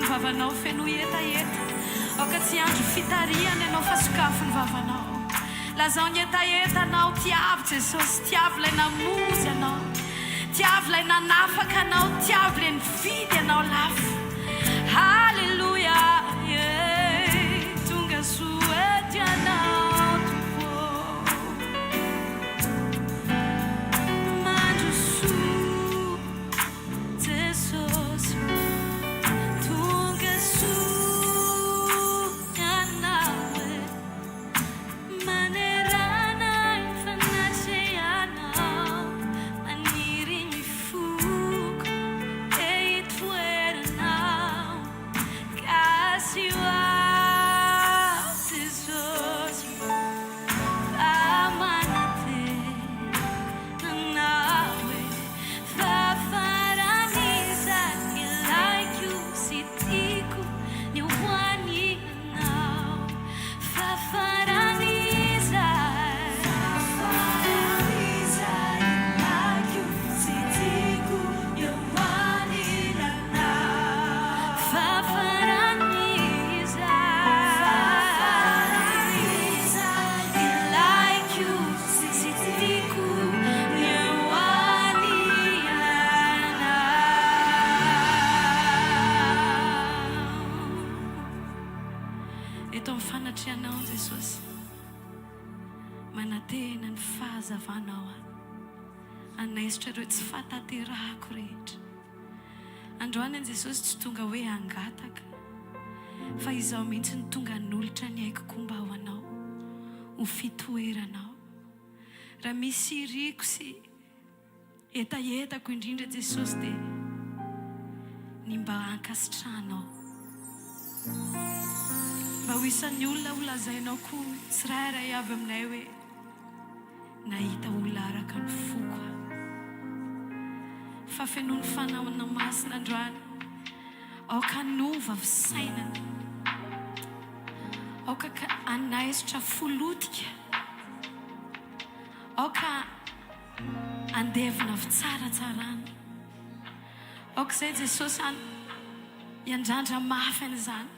Vavanao feno etaeta oka tsy andro fitariana ianao fa sokafo ny vavanao lazao ny etaeta anao tiavy Jesosy tiavy ilay namonjy ianao tiavy ilay nanafaka anao tiavy ilay nividy ianao lafo halleluja tonga soety ianao tompo mandro soa Jesosy manatena ny fahazavanao anaisitra ireo tsy fataterahako rehetra androany an Jesosy tsy tonga hoe angataka fa izaho mihitsy ny tonga nolotra ny haiko mba ho anao ho fitoeranao raha misy iriko sy etaetako indrindra Jesosy dia ny mba ankasitranao mba ho isan'ny olona ho lazainao koa tsirairay avy aminay hoe nahita olona araka ny foko fa fenoany fanaona masina androany aoka nova visainana aoka anaisitra folotika aoka andevina fitsaratsarana aoka izay Jesosy iandrandra mafy an'izany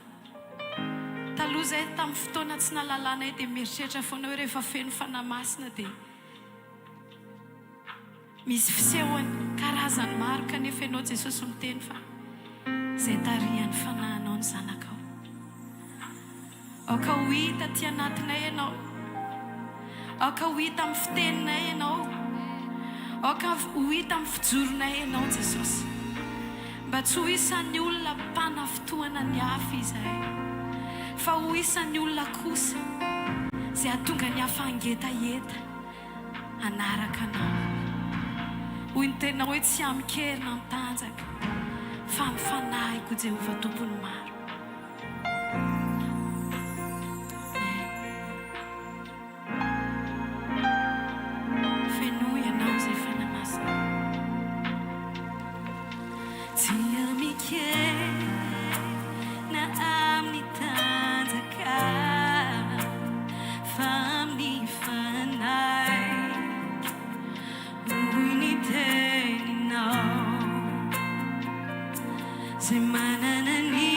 taloha izay tamin'ny fotoana tsy nalalana dia mieritreritra foana hoe rehefa feno fanamasina dia misy fisehoany karazany maro kanefa ianao Jesosy miteny fa izay tarihan'ny fanahinao ny zanakao aoka ho hita ty anatinay ianao aoka ho hita amin'ny fiteninay ianao aoka ho hita amin'ny fijoronay ianao Jesosy mba tsy ho isan'ny olona mpanafotoana ny hafa izay fa ho isan'ny olona kosa izay ahatonga ny hafa angetaeta anaraka anao hoy ny tena hoe tsy amikerina mitanjaka fa mifanahiko Jehovah tompony maro fenoy anao izay fanamasina tsy amikerina amin'ny tanjaka fa mifanahy hoy ny teninao zay manana ny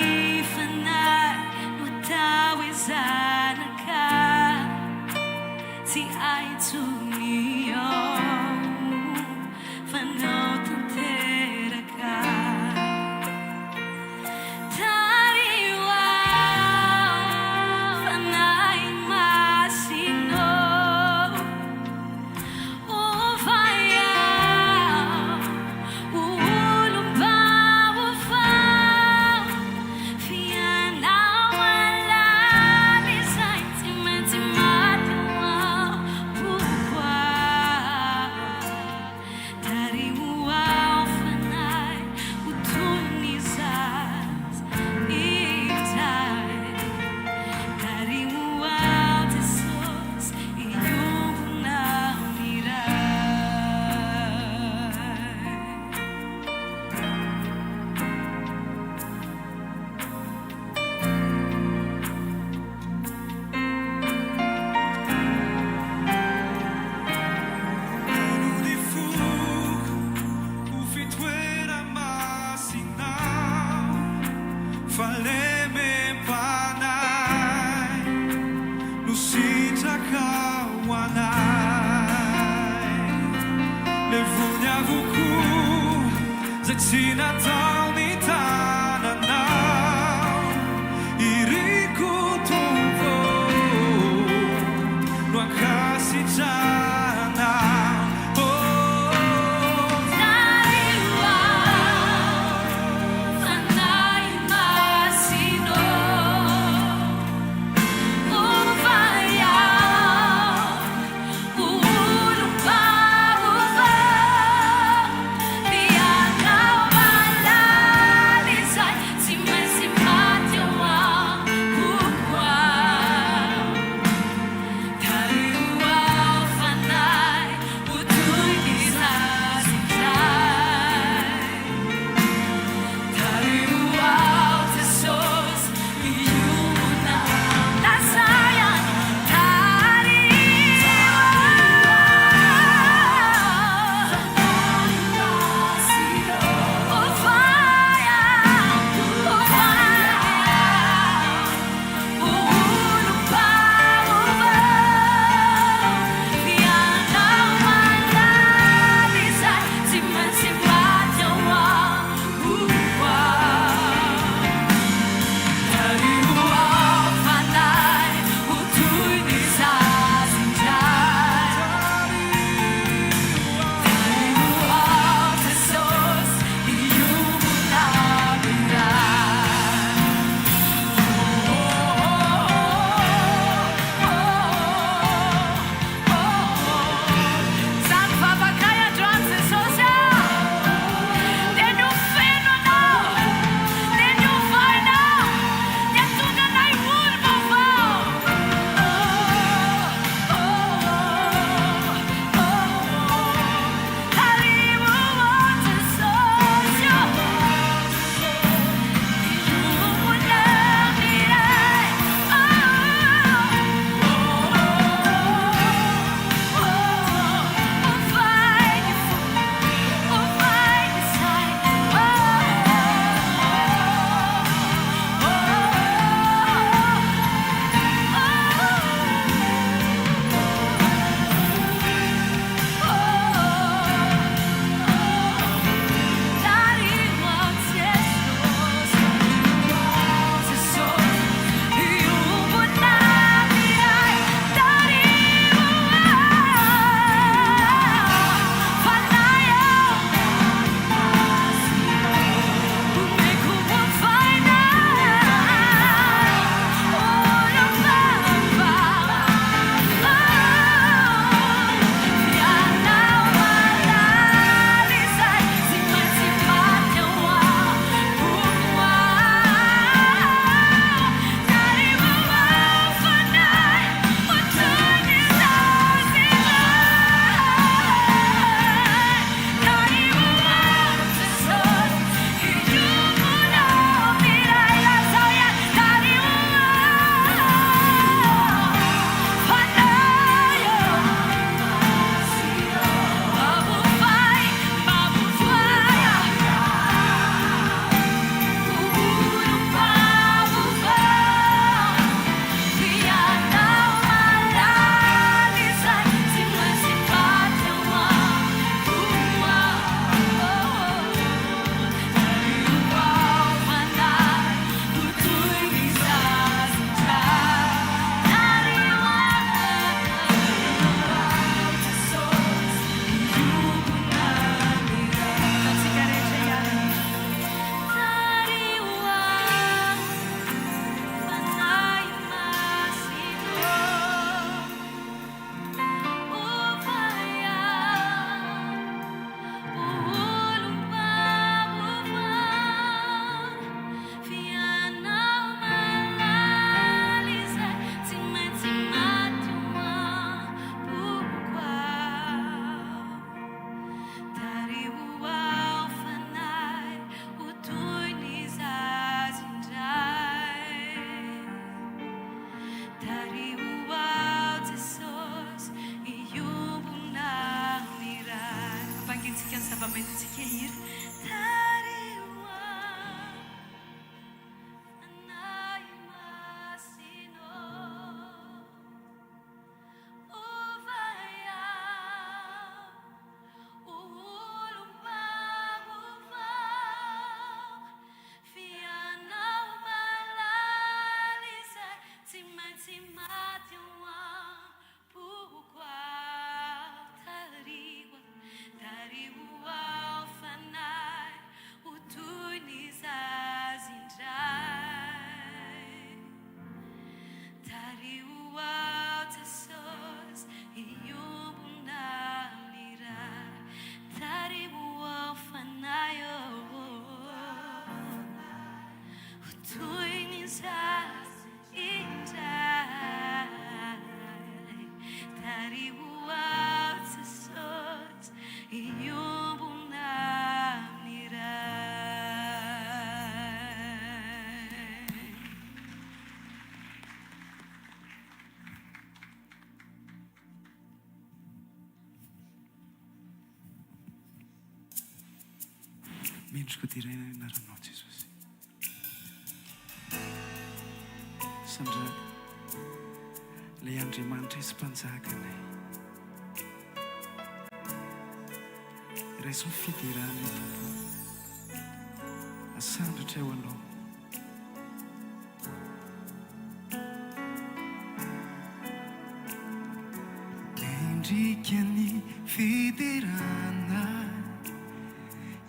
fanahy no atao hoe zanaka tsy aitsony ao fanao tanteraka tariwa fanahy masino ovaya ulumbawofa fianao alalizay timatimatiwa pukwa Mendriko dia iray anaranao Jesosy. Sandra ilay Andriamanitra isy mpanjakanay. Raiso ny fidirana Tompo. Asandritra eo anao. Mendrika ny fidirana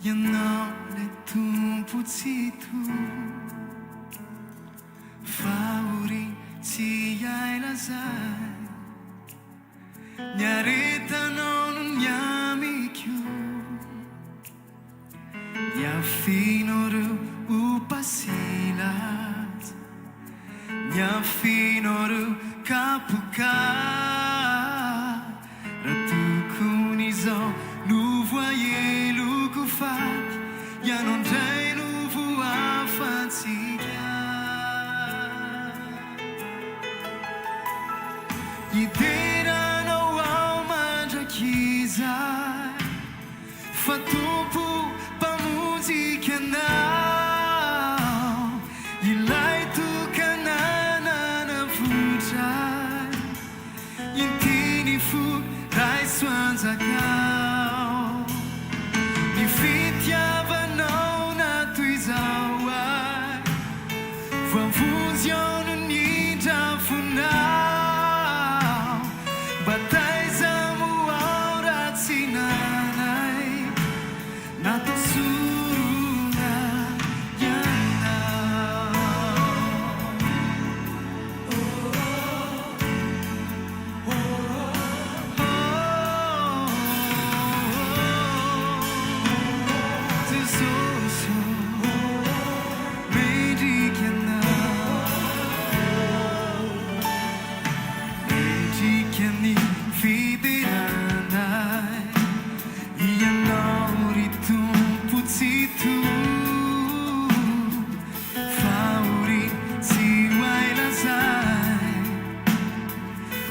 ianao lay Tompo tsy toy, fahori tsy hay lazay, ny aretanao no ny amiko, ny afinao reo ho pasilaty, ny afinao reo kapoka, raha tokony izao no voaeloko faty, ianao ndray no voafantsika. Hideranao ao mandrakizay, fa Tompo mpamonjika anao, ilay tokanana votray, intiny fo raiso anjakao, ny fitiavanao na toy izao ay, voavonjy ao no nindrafonao, bataizamo ao ratsinanay, natao sorona ianao. Jesosy, mendrika anao, mendrika ny fidiranay, ianao ry Tompo tsy toy, fahori tsy hay lazay,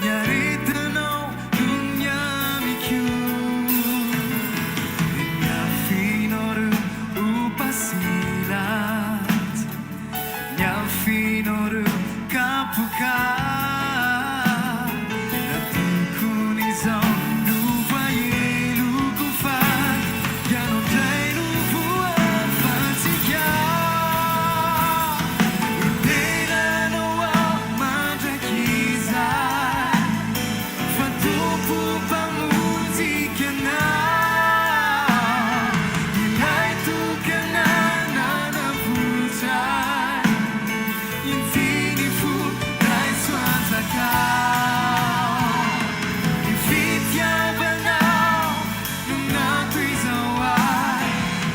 ny aretanao no ny amiko, ny afinao reo ho pasilaty, ny afinao reo kapoka, raha tokony izao no voaeloko faty, ianao ndray no voafantsika. Hideranao ao mandrakizay, fa Tompo mpamonjika anao, ilay tokanana votray, intiny fo raiso anjakao, ny fitiavanao no natao izao ay,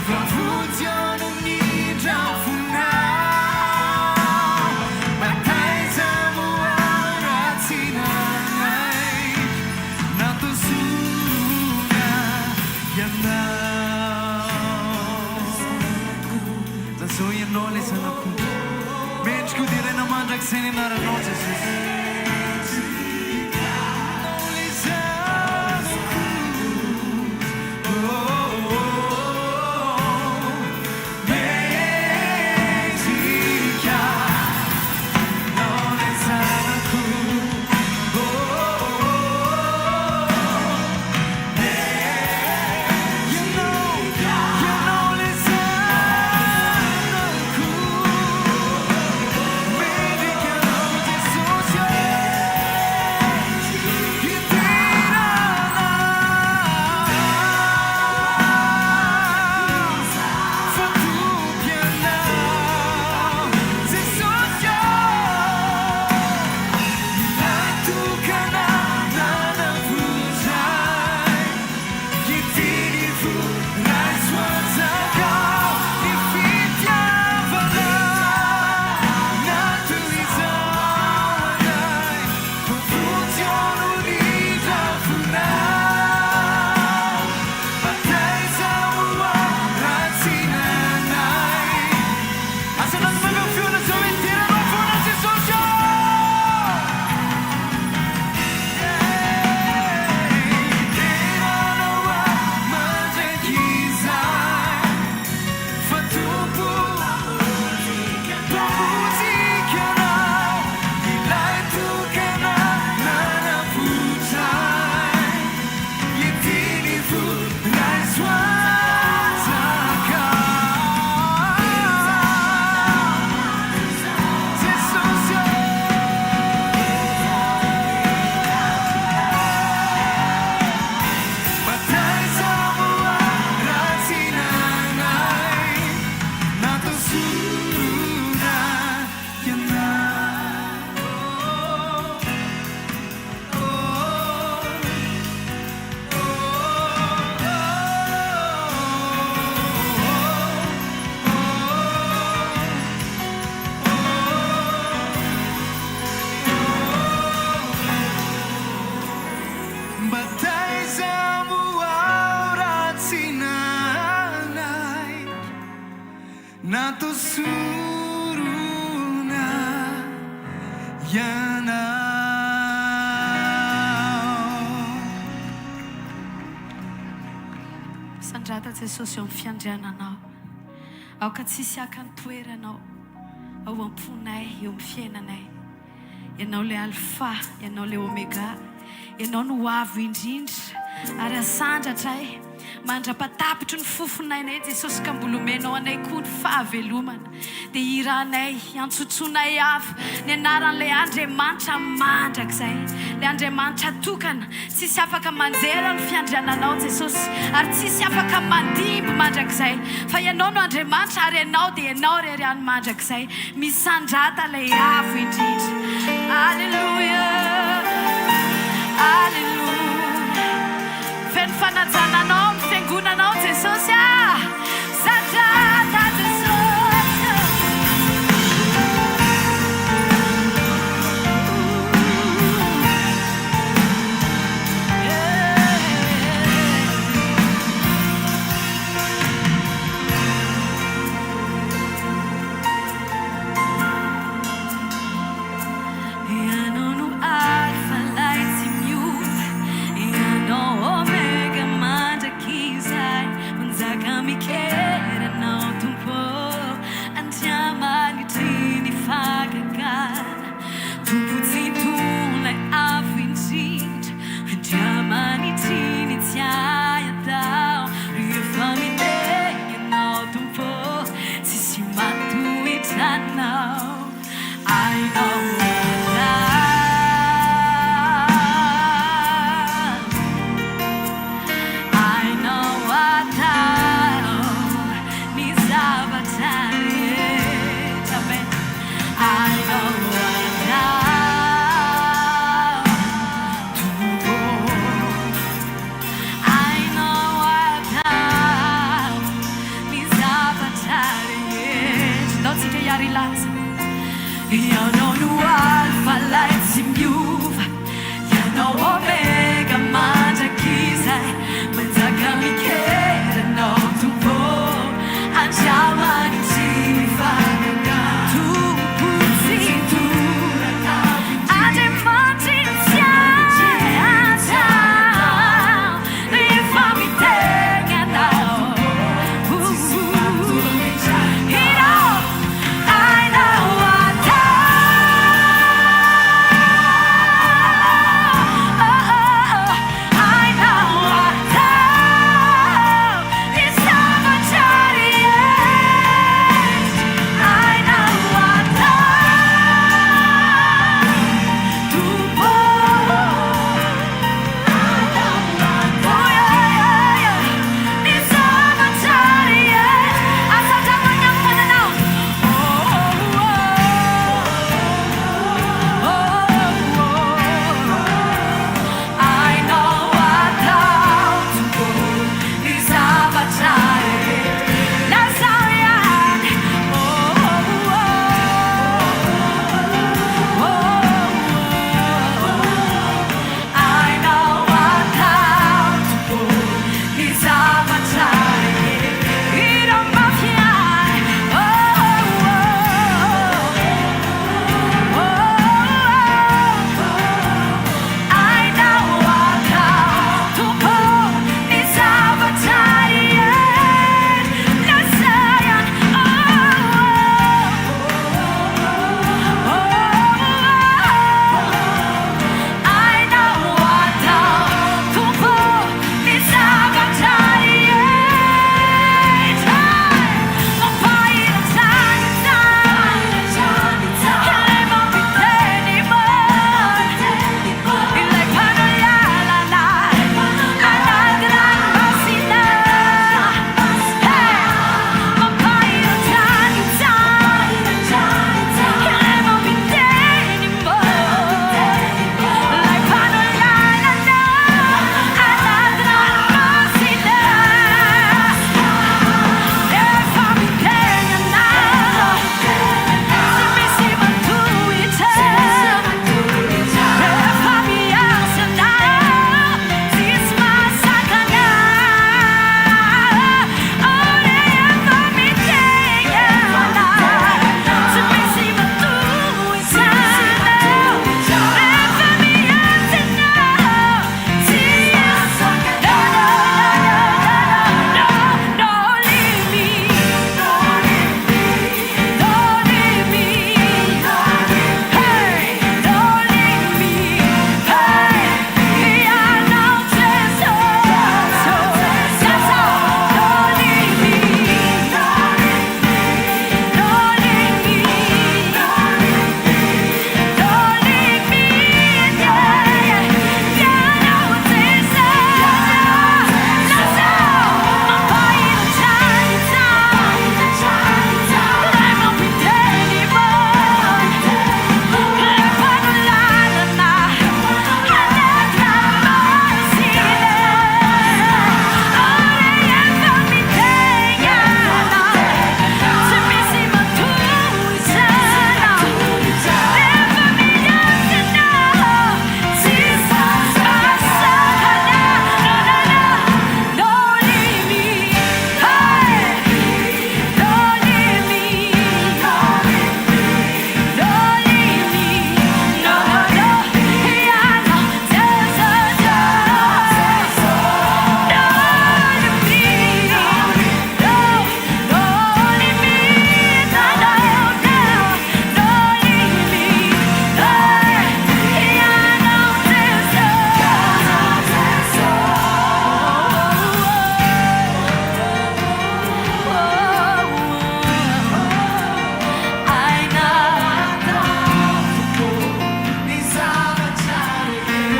voavonjy ao no nindrafonao, bataizamo ao ratsinanay, natao sorona ianao. Zao ianao lay zanako, mendriko dia iray namandrakizay ny anaranao Jesosy. Ianao lay zanako, mendrika, ianao lay zanako, ianao lay zanako, mendrika anao Jesosy. natosorona ianao. Sandrata Jesosy eo amin'ny fiandriananao. Aoka tsisy akan-toeranao ao am-ponay eo amin'ny fiainanay. Ianao le alfa, ianao le omega, ianao no avo indrindra ary asandratray mandrapatapitry ny fofonainay Jesosy ka mbola omenao anay koa ny fahavelomana. Dia iranay antsotsonay avy ny anaran'ilay Andriamanitra mandrakizay, ilay Andriamanitra tokana, tsisy afaka manjera ny fiandriananao Jesosy ary tsisy afaka mandimby mandrakizay fa ianao no Andriamanitra ary ianao dia ianao rery any mandrakizay misandrata ilay avo indrindra. Alleluia, alleluia. Feno fanajana-nao ny fiangonanao Jesosy. Sandrata Jesosy. Ianao no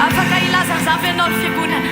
afaka ilazanzavy ianao ny fiangonana.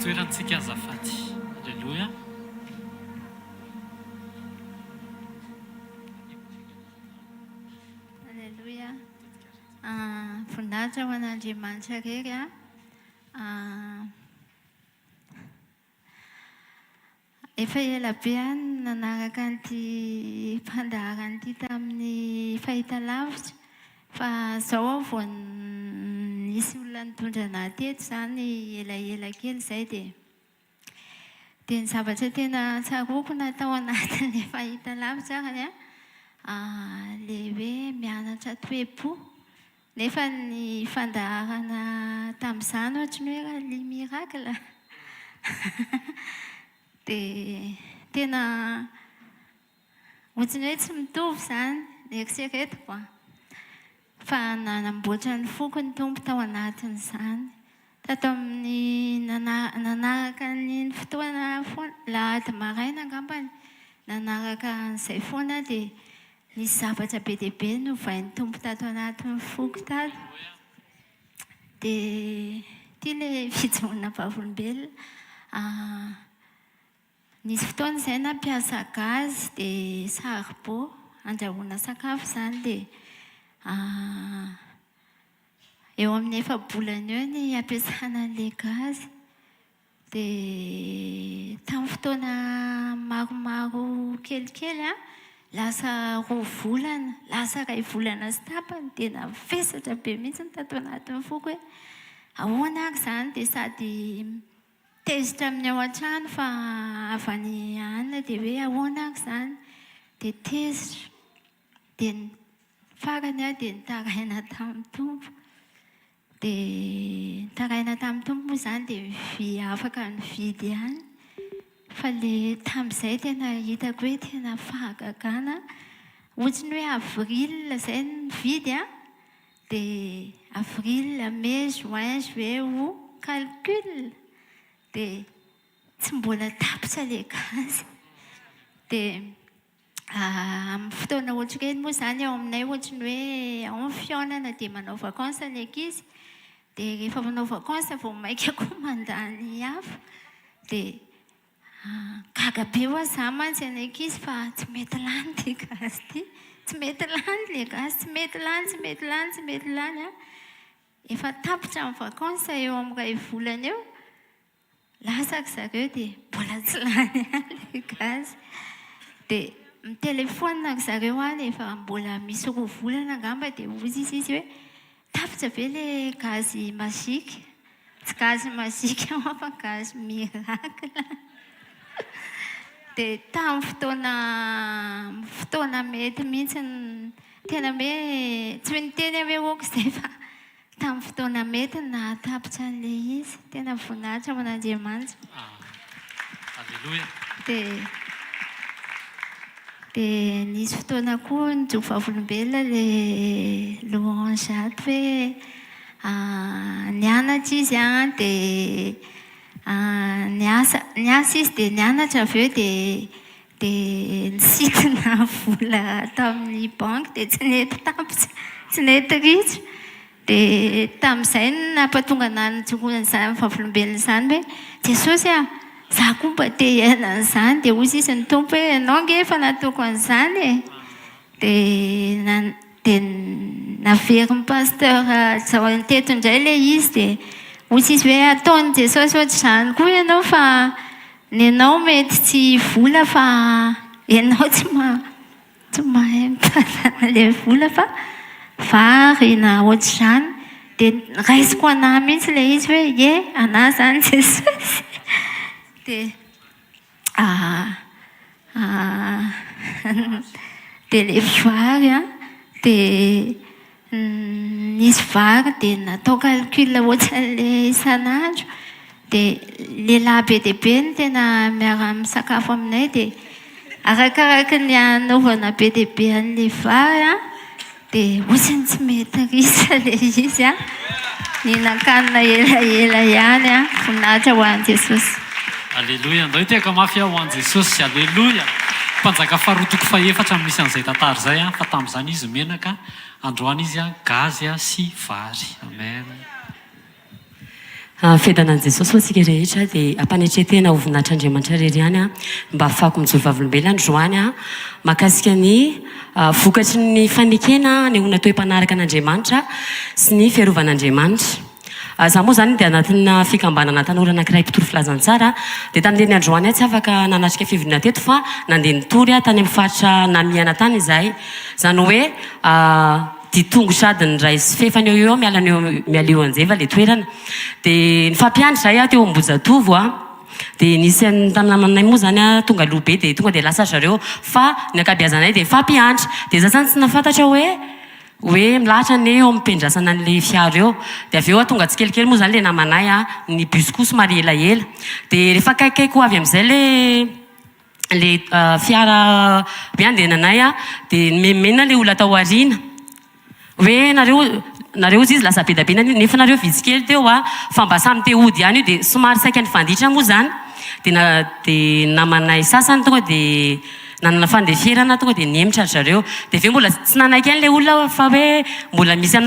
toerantsika azafady. Alleluia. Alleluia. Voninahitra ho an'Andriamanitra rery efa ela be nanaraka an'ity mpandaharana ity tamin'ny fahitalavitra fa zao vao nisy olona nitondra anahy teto zany elaela kely zay dia ny zavatra tena tsaroko natao anatin'ilay fahitalavitra zany le hoe mianatra toepo nefa ny fandaharana tamin'izany ohatry ny hoe li miracle dia tena ohatrany hoe tsy mitovy zany eritreretiko fa nanamboatra ny foko ny tompo tao anatin'izany tato amin'ny nanaraka ny fotoana foana lahady maraina angambany nanaraka an'izay foana dia nisy zavatra be dia be novain'ny tompo tato anatin'ny foko tato dia ity le fijaonana vavolombelona nisy fotoana izay nampiasa gazy dia saribô andrahoana sakafo izany dia eo amin'ny efa-bolana eo ny ampiasana an'ilay gazy dia tamin'ny fotoana maromaro kelikely lasa 2 volana lasa 2 volana sy tapany dia navesatra be mihitsy ny tato anatin'ny foko hoe ahoana ary izany dia sady tezitra amin'ny ao an-trano fa avy any anina dia hoe ahoana ary izany dia tezitra dia ny farany dia nitaraina tamin'ny tompo dia nitaraina tamin'ny tompo moa izany dia afaka nividy ihany fa le tamin'izay tena hitako hoe tena fahagagana ohatrany hoe avril zay mividy a dia avril mai juin juillet août calcul dia tsy mbola tapitra le gazy dia amin'ny fotoana ohatrikely moa zany ao aminay ohatrany hoe en fiombonana dia manao vacances ny ankizy dia rehefa manao vacances vao maika koa mandany hafa dia gaga be hoa za mantsy ny ankizy fa tsy mety lany le gazy ty tsy mety lany le gazy tsy mety lany tsy mety lany tsy mety lany a efa tapitra amin'ny vacances eo amin'ny ray volana eo lasaka zareo dia mbola tsy lany any le gazy dia mitelefona zareo any efa mbola misy roa volana angamba dia ozy izy hoe tapitra ve le gazy mazika tsy gazy mazika fa gazy miracle dia tamin'ny fotoana mety mihitsy tena hoe tsy niteny hoe oko izay fa tamin'ny fotoana mety nahatapitra an'le izy tena voninahitra ho an'Andriamanitra Alleluia. dia nisy fotoana koa nijoko vavolombelona le louange ato hoe nianatra izy dia niasa izy dia nianatra avy eo dia nisitina vola tamin'ny banky dia tsy nety tapitra tsy nety ritra dia tamin'izay nampatonga ana nijokona vavolombelona izany hoe Jesosy a za koa mba te hiaina an'izany dia ozy izy ny tompo hoe anao nge efa natoko an'izany e dia naverin'ny pasteur zao anteto indray le izy dia ozy izy hoe ataony Jesosy ohatr'izany koa ianao fa ny anao mety tsy vola fa ianao tsy mahay mitazana le vola fa vary na ohatr'izany dia raisiko anahy mihitsy le izy hoe ye anahy zany Jesosy dia le vary a dia nisy vary dia natao calcul ohatran'le isan'andro dia lehilahy be dia be ny tena miara misakafo aminay dia arakaraka ny anaovana be dia be an'le vary a dia ohatrany tsy mety risa le izy a nihinan-kanina elaela ihany a voninahitra ho an'i Jesosy. Alleluia. Andao teka mafy ho an'i Jesosy. Alleluia. Mpanjaka faharotoko faefatra misy an'izay tantara izay fa tamin'izany izy menaka androany izy gazy sy vary. Amen. Fedanan'i Jesosy ho antsika rehetra dia ampanetretena ho voninahitr'Andriamanitra rery ihany mba ahafahako mijoro vavolombelona androany mahakasika ny vokatry ny fanekena ny natao hampanaraka an'Andriamanitra sy ny fiarovan'Andriamanitra. Za moa zany dia anatina fikambanana tanora anankiray mpitory filazantsara dia tamin'ireny androany tsy afaka nanatrika fivoriana teto fa nandeha nitory tany amin'ny faritra Namiana tany izahay zany hoe ditongo sady ny ray sy fefany eo miala eo anjeva le toerana dia nifampiandry zay teo Ambojatovo dia nisy tamin'ny namanay moa zany tonga lobe dia tonga dia lasa zareo fa ny ankabeazanay dia nifampiandry dia za zany tsy nafantatra hoe milahatra ny eo ampipendrasana an'le fiara eo dia avy eo tonga tsy kelikely moa zany le namanay ny bus koa somary elaela dia rehefa kaikaiky avy amin'izay le fiara be andehananay dia memena le olona tao aoriana hoe nareo izy lasa be da be nefa nareo vitsykely teo fa mba samy te ody ihany io dia somary saika ny fanditra moa zany dia namanay sasany tonga dia nanana fandefierana tonga dia niemitra zareo dia ve mbola tsy nanaiky an'le olona fa hoe mbola misy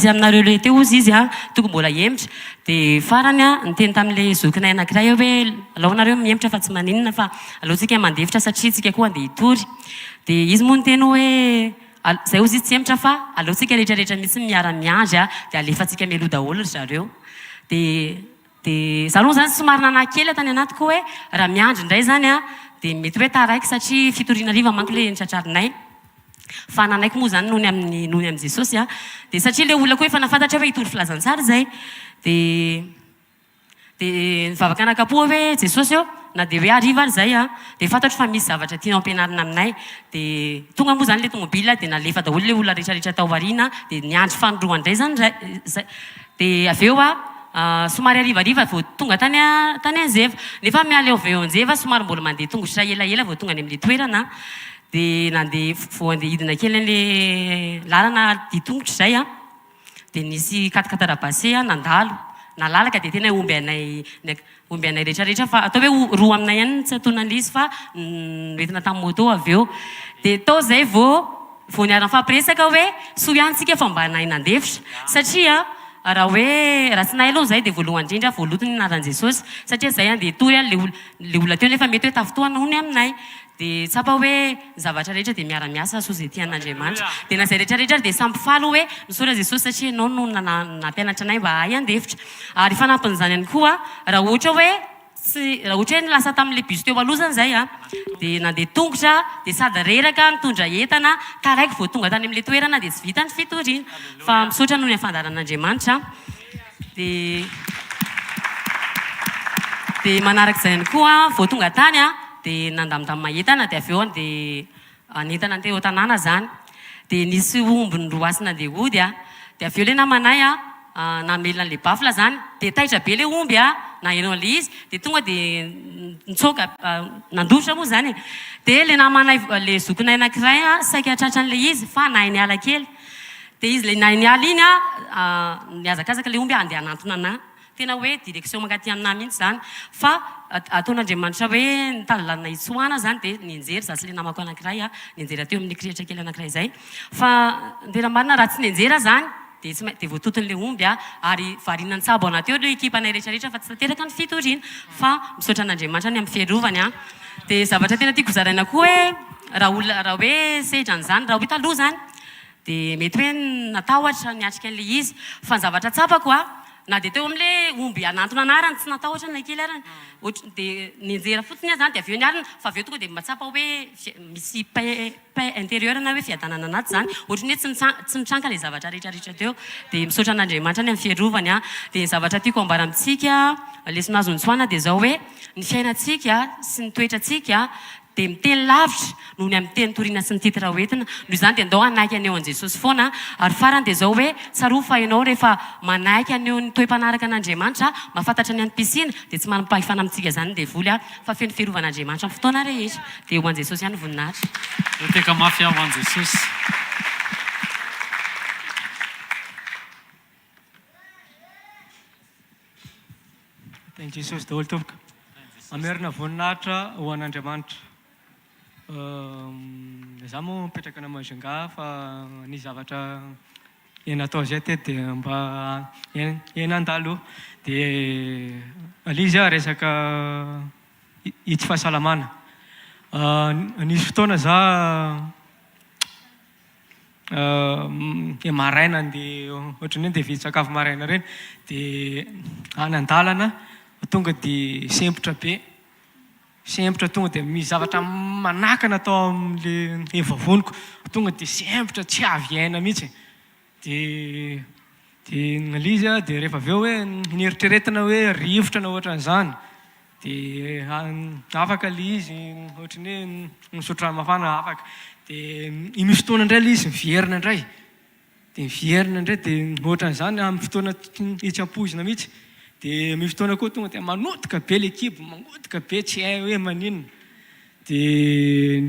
aminareo le teo izy tonga mbola emitra dia farany niteny tamin'le zokinay anankiray hoe alao nareo miemitra fa tsy maninona fa aleotsika mandefitra satria tsika koa andeha hitory dia izy moa niteny hoe zay ozy izy tsy emitra fa aleotsika rehetrarehetra mihitsy miara-miandry dia alefatsika mialoha daholo zareo dia za aloha zany somary nanakely tany anatiko hoe raha miandry indray zany dia mety hoe taraiky satria fitoriana riva manko le nitratrarinay fa nanaiky moa zany nohony amin'ny Jesosy dia satria le olona koa efa nafantatra hoe hitory filazantsara zay dia nivavaka anakapoha hoe Jesosy eo na dia hoe ariva ary zay dia fantatro fa misy zavatra tianao ampianarina aminay dia tonga moa zany le tomobile dia nalefa daholo le olona rehetrarehetra tao aoriana dia niandry fanoroa indray zany dia avy eo somary arivariva vao tonga tany anjeva nefa miala eo avy eo anjeva somary mbola mandeha tongotra elaela vao tonga any amin'le toerana dia nandeha andeha hidina kely an'le lalana ditongotra izay a dia nisy katikatara-basé a nandalo nalalaka dia tena omby anay rehetrarehetra fa atao hoe roa aminay ihany tsy atonana izy fa entina tamin'ny moto avy eo dia tao izay vao niarana fampiresaka hoe soa ihantsika fa mba nahay nandefitra satria raha tsy nahay aloha zay dia voalohany indrindra voalotony anaran'i Jesosy satria zay andeha toy a le olona teo nefa mety hoe tafitohana hony aminay dia tsapa hoe zavatra rehetra dia miara-miasa so izay tian'Andriamanitra dia na zay rehetrarehetra dia samby faly hoe misaotra Jesosy satria ianao no nampianatra anay mba hahay handefitra ary fanampin'izany ihany koa raha ohatra hoe nilasa tamin'le bus teo aloha zany zay a dia nandeha tongotra dia sady reraka mitondra entana taraiky vao tonga tany amin'le toerana dia tsy vita ny fitoriana fa misaotra noho ny hafandaran'Andriamanitra dia manaraka izay ihany koa vao tonga tany a dia nandamindamina entana dia avy eo dia anentana teo tanàna zany dia nisy ombiny roa asy nandeha hody a dia avy eo le namanay a namelona an'le bafla zany dia taitra be le omby a na hainao an'le izy dia tonga dia nitsoka nandofotra moa zany dia le namanay le zokinay anankiray a saika hatratra an'le izy fa nahay niala kely dia izy le nahay niala iny a niazakazaka le omby andeha hanantona anahy tena hoe direction mankaty aminahy mihitsy zany fa ataon'Andriamanitra hoe nitalalana hitsoahana zany dia nianjery za sy le namako anankiray a nianjera teo amin'ny kirihitra kely anankiray zay fa tena marina raha tsy nianjera zany dia voatoton'le omby a ary variana ny tsabo anateo le ekipanay rehetrarehetra fa tsy tanteraka ny fitoriana fa misaotra an'Andriamanitra ny amin'ny fiarovany a dia zavatra tena tiako zaraina koa hoe raha hoe sehitra n'izany raha hoe taloha zany dia mety hoe natahotra niatrika an'le izy fa ny zavatra tsapako a na dia teo amin'le omby anantona anahy arany tsy natahotra ny kely arany dia nianjera fotsiny a zany dia avy eo niarina fa avy eo tonga dia mahatsapa hoe misy paix intérieur na hoe fiadanana anaty zany ohatrany hoe tsy mitranka le zavatra rehetrarehetra teo dia misaotra an'Andriamanitra ny amin'ny fiarovany a dia ny zavatra tiako ambara amintsika lesona azo nitsoahana dia zao hoe ny fiainantsika sy ny toetratsika dia miteny lavitra noho ny amin'ny teny toriana sy ny titra hoentina noho izany dia andao anaiky aneo an' Jesosy foana ary farany dia zao hoe tsaroa fa ianao rehefa manaiky aneo ny toe-mpanaraka an'Andriamanitra mahafantatra ny antom-pisiana dia tsy manam-pahefana amintsika zany dia voly a fa feno fiarovan'Andriamanitra amin'ny fotoana rehetra dia ho an' Jesosy ihany voninahitra teka mafy aho ho an' Jesosy Thank Jesosy daholo tompoko amerina voninahitra ho an'Andriamanitra za moa mipetraka ana Majunga fa ny zavatra natao zay te dia mba enandalo dia alizy a resaka ity fahasalamana nisy fotoana za maraina dia ohatrany hoe dia vidy sakafo maraina reny dia any an-dalana tonga dia sempotra tonga dia misy zavatra manakana atao amin'le evavoniko tonga dia sempotra tsy avy aina mihitsy dia nalizy a dia rehefa avy eo hoe nieritreretina hoe rivotra na ohatran'izany dia afaka le izy ohatrany hoe misotro rano mafana afaka dia misy fotoana indray le izy mivierina indray dia ohatran'izany amin'ny fotoana itsam-pozina mihitsy dia misy fotoana koa tonga dia manotika be le kibo manotika be tsy hay hoe maninona dia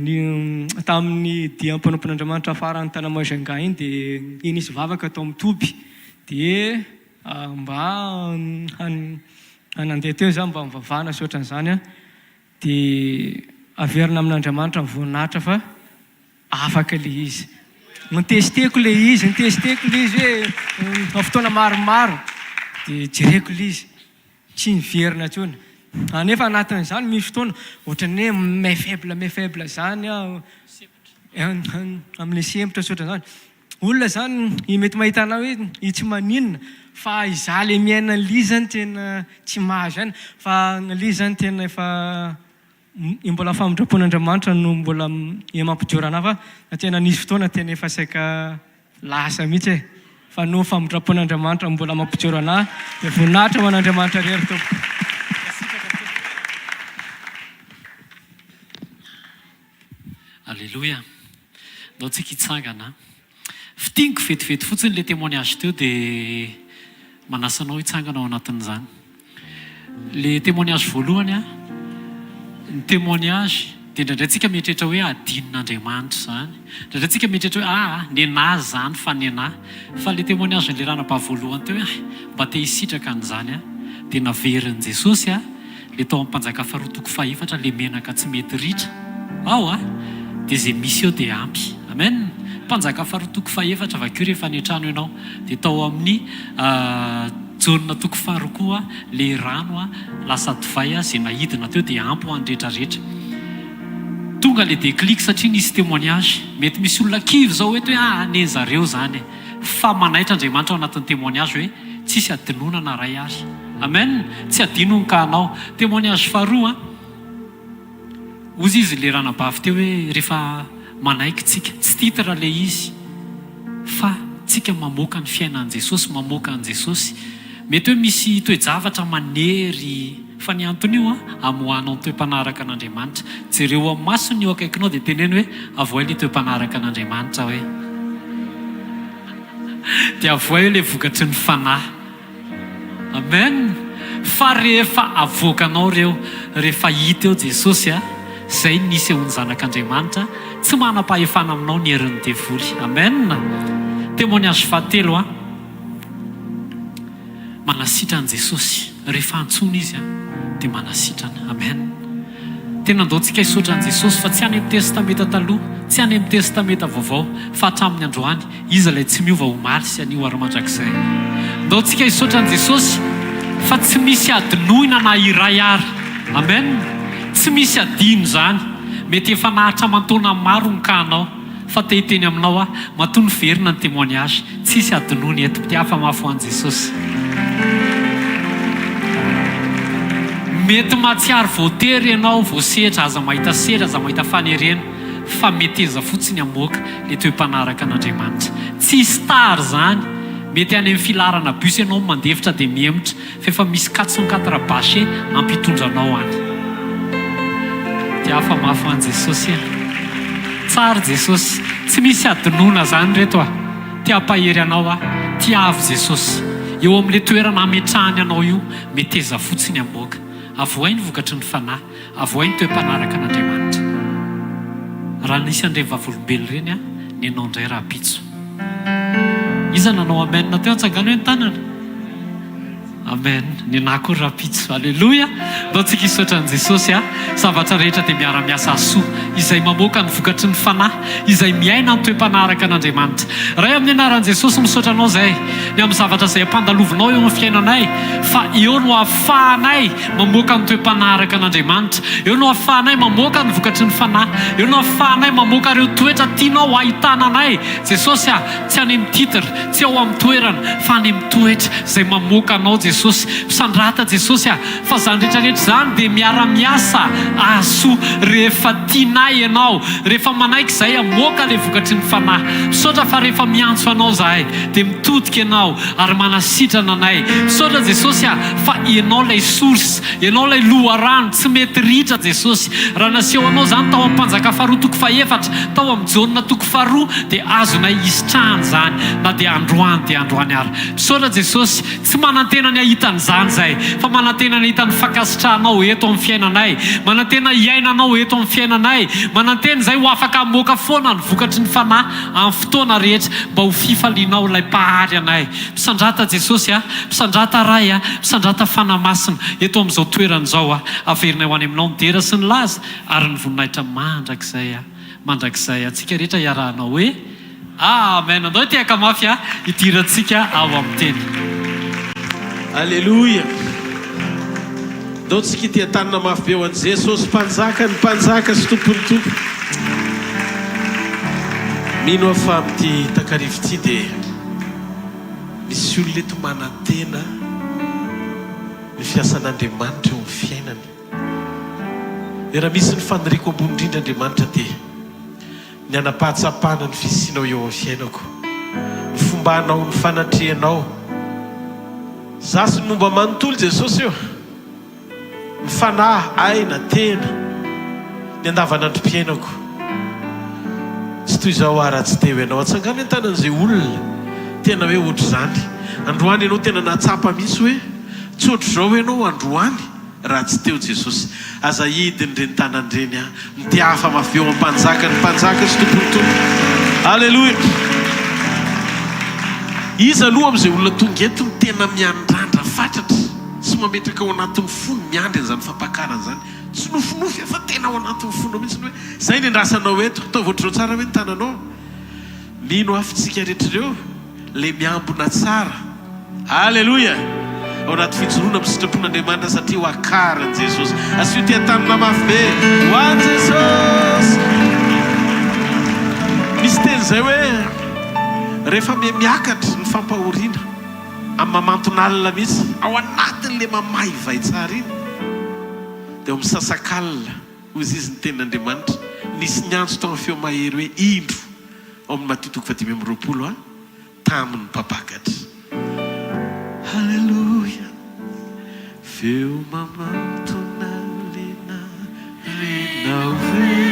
tamin'ny dia mpanompon'Andriamanitra afara ny tana Majunga iny dia nisy vavaka atao mitoby dia mba hanandeha teo za mba mivavahana sy ohatran'izany a dia averina amin'Andriamanitra mivoninahitra fa afaka le izy nitesteko le izy hoe fotoana maromaro dia jereko le izy tsy niverina intsony nefa anatin'izany misy fotoana ohatrany hoe may faible zany amin'le sempotra sy ohatran'izany olona zany mety mahita anao hoe tsy maninona fa izaho le miaina an'le zany tena tsy mahazo ihany fa le zany tena efa mbola famindrapon'Andriamanitra no mbola mampidiora anahy fa tena nisy fotoana tena efa saika lasa mihitsy fa no famindrapon'Andriamanitra mbola mampidiora anahy dia voninahitra ho an'Andriamanitra rery tompoko Alleluia ndao tsika hitsangana fitianiko vetivety fotsiny le témoignage teo dia manasanao hitsangana ao anatin'izany le témoignage voalohany a ny témoignage dia ndraindrayntsika mieritreritra hoe adinon'Andriamanitra zany. Ndraindrayntsika mieritreritra hoe ny anahy zany fa ny anahy. Fa le témoignage n'ilay ranaba voalohany teo hoe mba te hisitraka an'izany dia naverin'i Jesosy le tao amin'ny mpanjaka faharoa toko fahefatra le menaka tsy mety ritra ao dia izay misy eo dia ampy. Amen. Mpanjaka faharoa toko fahefatra vakeo rehefa niantrano ianao dia tao amin'ny jaonina toko faharoa koa le rano lasa divay izay nahidina teo dia ampy ho an'ny rehetrarehetra. Tonga le déclic satria nisy témoignage. Mety misy olona kivy zao eto hoe ny zareo zany fa manaitra Andriamanitra ao anatin'ny témoignage hoe tsisy adinonana ray ary. Amen. Tsy adinony ka anao. Témoignage faharoa ozy izy le ranabavy teo hoe rehefa manaiky tsika tsy titra le izy fa tsika mamoaka ny fiainan'i Jesosy, mamoaka an' Jesosy. Mety hoe misy toe-javatra manery fa ny antony io amohanao ny toe-panaraka an'Andriamanitra. Jereo amin'ny masony io akaikinao dia teneny hoe avoay le toe-panaraka an'Andriamanitra hoe dia avoay le vokatry ny fanahy. Amen. Fa rehefa avoakanao reo, rehefa hita eo Jesosy zay nisy eo ny zanak'Andriamanitra, tsy manam-pahefana aminao ny herin'ny devoly. Amen. Témoignage fahatelo manasitrana Jesosy. Rehefa antsona izy dia manasitrana. Amen. Tena andaontsika hisaotra an' Jesosy fa tsy any amin'ny testameta taloha, tsy any amin'ny testameta vaovao, fa hatramin'ny androany izy ilay tsy miova omaly sy anio ary mandrakizay. Andaontsika hisaotra an' Jesosy fa tsy misy adinoina na iray ary. Amen. Tsy misy adino zany. Mety efa nahatra mantona maro ny kanao fa te hiteny aminao matony verina ny témoignage. Tsisy adinoina eto. Ty hafa mafy ho an' Jesosy. Mety mahatsiary voatery ianao voasehatra aza mahita sehatra, aza mahita fanerena, fa mety eza fotsiny amoaka le toe-panaraka an'Andriamanitra. Tsy star zany. Mety any amin'ny filarana bus ianao mandevitra dia miemotra fa efa misy 404 bâche ampitondranao any. Dia hafa mafy an' Jesosy. Tsara Jesosy. Tsy misy adinoina zany reto Ty hampahery anao ty avy Jesosy. Eo amin'le toerana ametrahany anao io mety eza fotsiny amoaka. Avoay ny vokatry ny fanahy, avoay ny toe-panaraka an'Andriamanitra. Raha nisy an'ireny vavolombelo ireny ny anao indray raha pitso. Iza nanao amen teo an-tsangano hoe ny tanana? Amen. Ny nako raha pitso. Alleluia. Andaontsika hisaotra an' Jesosy zavatra rehetra dia miara-miasa soa izay mamoaka ny vokatry ny fanahy, izay miaina ny toe-panaraka an'Andriamanitra. Raha amin'ny anaran'i Jesosy misaotra anao zay ny amin'ny zavatra izay ampandalovinao eo amin'ny fiainanay, fa eo no ahafahanay mamoaka ny toe-panaraka an'Andriamanitra. Eo no ahafahanay mamoaka ny vokatry ny fanahy. Eo no ahafahanay mamoaka ireo toetra tianao ahitananay. Jesosy tsy any amin'ny titra, tsy ao amin'ny toerana, fa any amin'ny toetra izay mamoaka anao Jesosy. Mpisandrata Jesosy fa zany rehetrarehetra zany dia miara-miasa aso rehefa tianay ianao, rehefa manaiky izay amoaka le vokatry ny fanahy. Misaotra fa rehefa miantso anao zahay dia mitodika ianao ary manasitrana anay. Misaotra Jesosy fa ianao lay source, ianao lay loharano tsy mety ritra Jesosy. Raha naseho anao zany tao amin'ny mpanjaka faharoa toko fahefatra, tao amin'ny jaonina toko faharoa dia azonay isitrahany zany na dia androany ary. Misaotra Jesosy tsy manantena ny ahitan'izany zay, fa manantena ny hitany fakasitrahanao eto amin'ny fiainanay, manantena iainanao eto amin'ny fiainanay, manantena izay ho afaka amoaka foana ny vokatry ny fanahy amin'ny fotoana rehetra mba ho fifalianao ilay mpahary anay. Mpisandrata Jesosy mpisandrata ray mpisandrata fanamasina eto amin'izao toerana izao averinay ho any aminao ny dera sy ny laza ary ny voninahitra mandrakizay atsika rehetra iarahanao hoe amen. Andao tiaka mafy hidirantsika ao amin'ny teny. Alléluia. Daontsika ity tanana mafy be ho an'i Jesosy mpanjaka ny mpanjaka sy tompony tompo. Mino aho fa amin'ity takarivo ity dia misy olona eto manantena ny fiasan'Andriamanitra eo amin'ny fiainany. Raha misy ny faniriako ambony indrindra Andriamanitra dia ny anapahatsapana ny fisianao eo amin'ny fiainako, ny fomba anao, ny fanatrehanao. Zasy ny momba manontolo Jesosy eo, ny fanahy aina tena ny andavanandrom-piainako. Tsy toy izao raha tsy teo ianao atsangana an-tanan'izay olona tena hoe ohatr' izany. Androany ianao tena natsapa misy hoe tsy ohatr' izao ianao androany raha tsy teo Jesosy. Aza hidiny reny tanandreny a mitiafa mafeo ampanjaka ny mpanjaka sy tompony tompo. Alleloia. Izy aloha amin'izay olona tonga eto ny tena miandrandra fatratra sy mametraka ao anatin'ny fony miandry an'izany fampiakarana zany. Tsy nofinofy fa tena ao anatin'ny fony mihitsy hoe zay ny andrasanao eto. Ataovy ohatr'ireo tsara hoe ny tananao. Mino afitsika rehetr'ireo le miambona tsara. Alleloia. Ao anaty fijoroana amin'ny sitrapon'Andriamanitra satria ho akaran' Jesosy. Asio tia tanana mafy be ho an' Jesosy. Misy teny zay hoe rehefa miakatra ny fampahoriana amin'ny mamantona mihitsy ao anatin'le mamaivay tsara iny dia misasak'alina hoy izy ny tenin'Andriamanitra. Nisy nyantso tao amin'ny feo mahery hoe indro ao amin'ny Mateo 5:20 tamin'ny mpapakatra. Halleluja. Feo mamantona lena renove.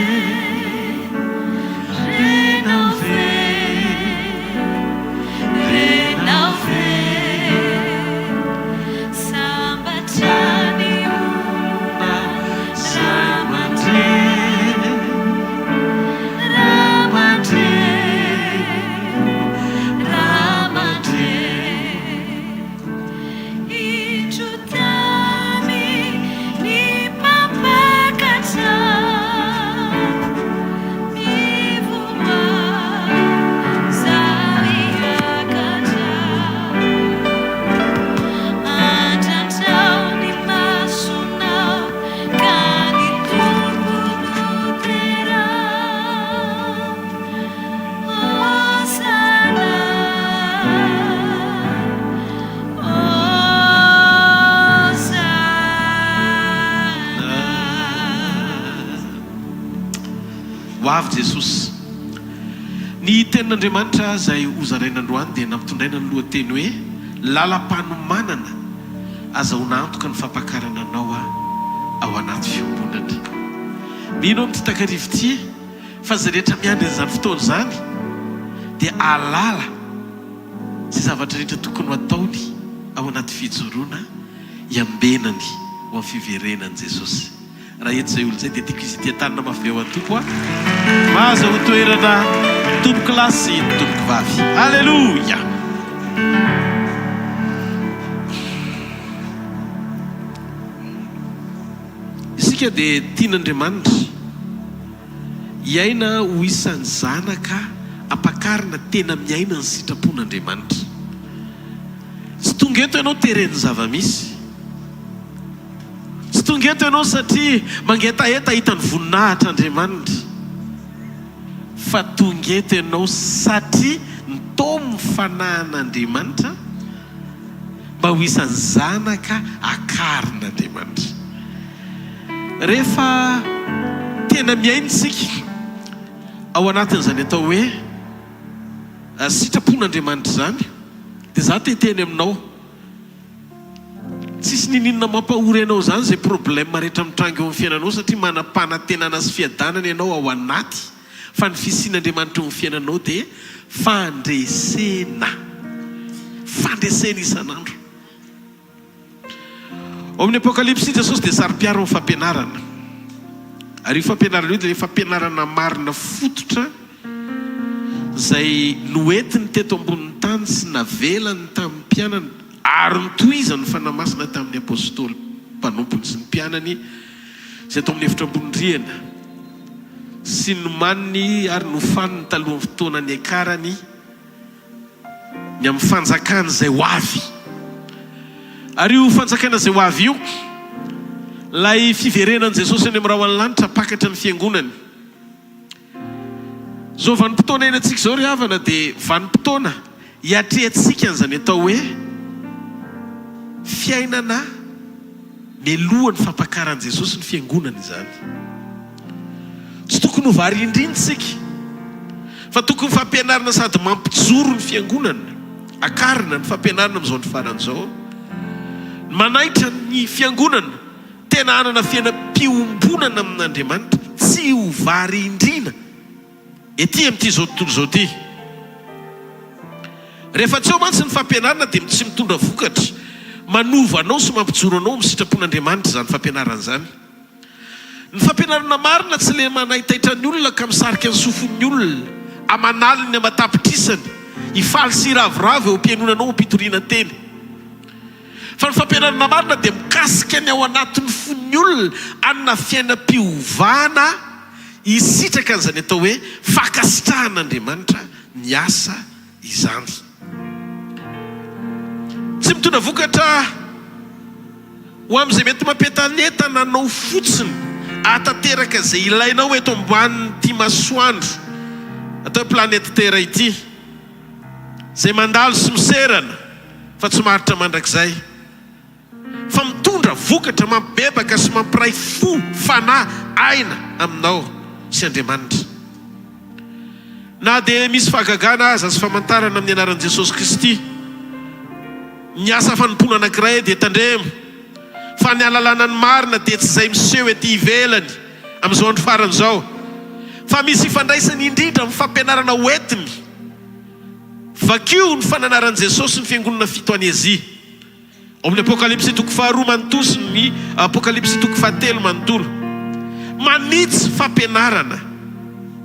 Jesosy. Ny tenin'Andriamanitra izay hozaraina androany dia nampitondraina ny lohateny hoe lalam-panomanana ahazoanao antoka ny fampiakarana anao ao anaty fiombonana. Mino amin'ny takarivo ity fa zay rehetra miandry an'izany fotoana izany dia alala sy zavatra rehetra tokony ho ataony ao anaty fijoroana iambenany ho amin'ny fiverenan'i Jesosy. Raha eto izay olo izay dia tiako izy tia tanina mafy eo an-tompo a mahazo ho toerana tomboky lahy sy tomboky vavy. Alleluia. Isika dia tian'Andriamanitra hiaina ho isan'ny zanaka ampakarina tena miaina ny sitrapon'Andriamanitra. Tsy tonga eto ianao teren'ny zavamisy. Tsy tonga eto ianao satria mangetaheta hitany voninahitra Andriamanitra. Fa tonga eto ianao satria nitao mifanahin'Andriamanitra mba ho isan'ny zanaka akarin'Andriamanitra. Rehefa tena miaina isika ao anatin'izany atao hoe sitrapon'Andriamanitra zany dia za teteny aminao tsisy nininona mampahory ianao zany zay problème rehetra mitrango eo amin'ny fiainanao satria manam-panantenana sy fiadanana ianao ao anaty. Fa ny fisian'Andriamanitra eo amin'ny fiainanao dia fandresena isan'andro. Ao amin'ny Apocalypse Jesosy dia sary-piaro amin'ny fampianarana. Ary io fampianarana io dia fampianarana marina fototra izay noentiny teto ambonin'ny tany sy navelany tamin'ny mpianany ary nitohizany fanamasina tamin'ny apôstôly mpanompony sy ny mpianany izay atao amin'ny efitra ambony rihana sy nomaniny ary nofaniny talohan'ny fotoana ny akarany ny amin'ny fanjakana izay ho avy. Ary io fanjakana izay ho avy io lay fiverenan'i Jesosy any amin'ny raha ho lanitra pakatra ny fiangonany. Zao vanim-potoana hainantsika zao ry havana dia vanim-potoana hiatrehantsika an'izany atao hoe fiainana mialohan'ny fampiakaran'i Jesosy ny fiangonana izany. Tsy tokony ho varindrintsika fa tokony fampianarana sady mampijoro ny fiangonana, akarina ny fampianarana amin'izao ny faran'izao, manaitra ny fiangonana tena anana fiainam-piombonana amin'Andriamanitra, tsy ho varindrina ety amin'ity zao tontolo zao ty. Rehefa tsy eo mantsy ny fampianarana dia tsy mitondra vokatra. manovanao sy mampijoro anao misitrapon'Andriamanitra zany fampianarana zany. Ny fampianarana marina tsy le manahitaitra ny olona ka misarika ny sofon'ny olona amanaliny amatapitrisany hifaly sy ravoravo eo ampianonanao ampitoriana teny. Fa ny fampianarana marina dia mikasika ny ao anatin'ny fon'ny olona anna fiainam-piovana hisitraka an'izany atao hoe fakasitrahan'Andriamanitra ny asa izany. Tsy mitondra vokatra ho amin'izay mety mampientanentana anao fotsiny atateraka izay ilainao eto ambanin'ity masoandro atao planety Terra ity, izay mandalo sy miserana fa tsy maritra mandrakizay, fa mitondra vokatra mampibebaka sy mampiray fo fanahy aina aminao sy Andriamanitra. Na dia misy fahagagana aza sy famantarana amin'ny anaran'i Jesosy Kristy, ny asa fanompona anankiray dia tandremo, fa ny alalana ny marina dia tsy izay miseho ety ivelany amin'izao andro farany izao, fa misy ifandraisany indrindra amin'ny fampianarana hoentiny. Vakio ny fananaran'i Jesosy ny fiangonana fito any Azia. Ao amin'ny Apokalipsy toko 2 manontolo sy ny Apokalipsy toko 3 manontolo. Manitsy fampianarana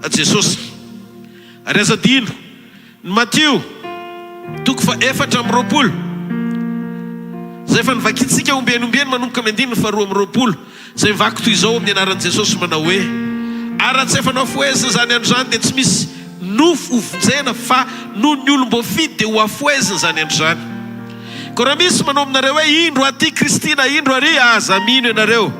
a Jesosy. Ary aza dino ny Matio toko 4:20. Zay efa nivakitsika ombenombeny manomboka amin'ny 2:20. Zay mivaky toy izao amin'ny anaran'i Jesosy manao hoe: ary raha tsy efa nafoezina zany andro zany dia tsy misy nofo hovonjena fa noho ny olom-boafidy dia ho afoezina zany andro zany. Ko raha misy manao aminareo hoe indro aty Kristina indro ary, aza mino ianareo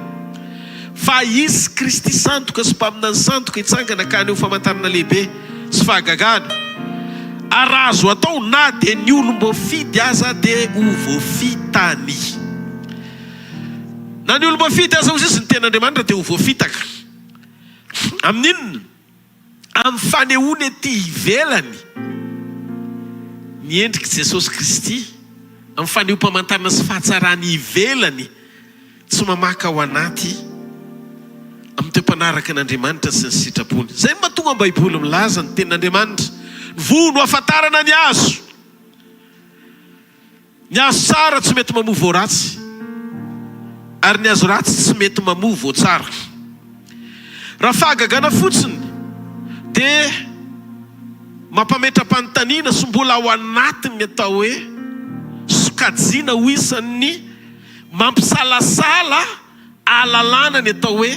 fa isy Kristy santoka sy mpaminany santoka hitsangana ka aneo famantarana lehibe sy fahagagana. Ary azo atao na dia ny olom-boafidy aza dia ho voafitany. Na ny olom-boafidy aza hozy izy ny ten'Andriamanitra dia ho voafitaka. Amin'inona? Amin'ny fanehoana ety ivelany ny endriky Jesosy Kristy, amin'ny faneho-pamantarana sy fahatsarany ivelany, tsy mamaka ao anaty amin'ny toe-panaraka n'Andriamanitra sy ny sitrapony. Zay no mahatonga ny Baiboly milaza ny tenin'Andriamanitra: vono ahafantarana ny azo. Ny azo tsara tsy mety mamovo ao ratsy, ary ny azo ratsy tsy mety mamovo ao tsara. Raha fahagagana fotsiny dia mampametra-panontaniana sy mbola ao anatiny atao hoe sokajiana ho isan'ny mampisalasala ahalalana ny atao hoe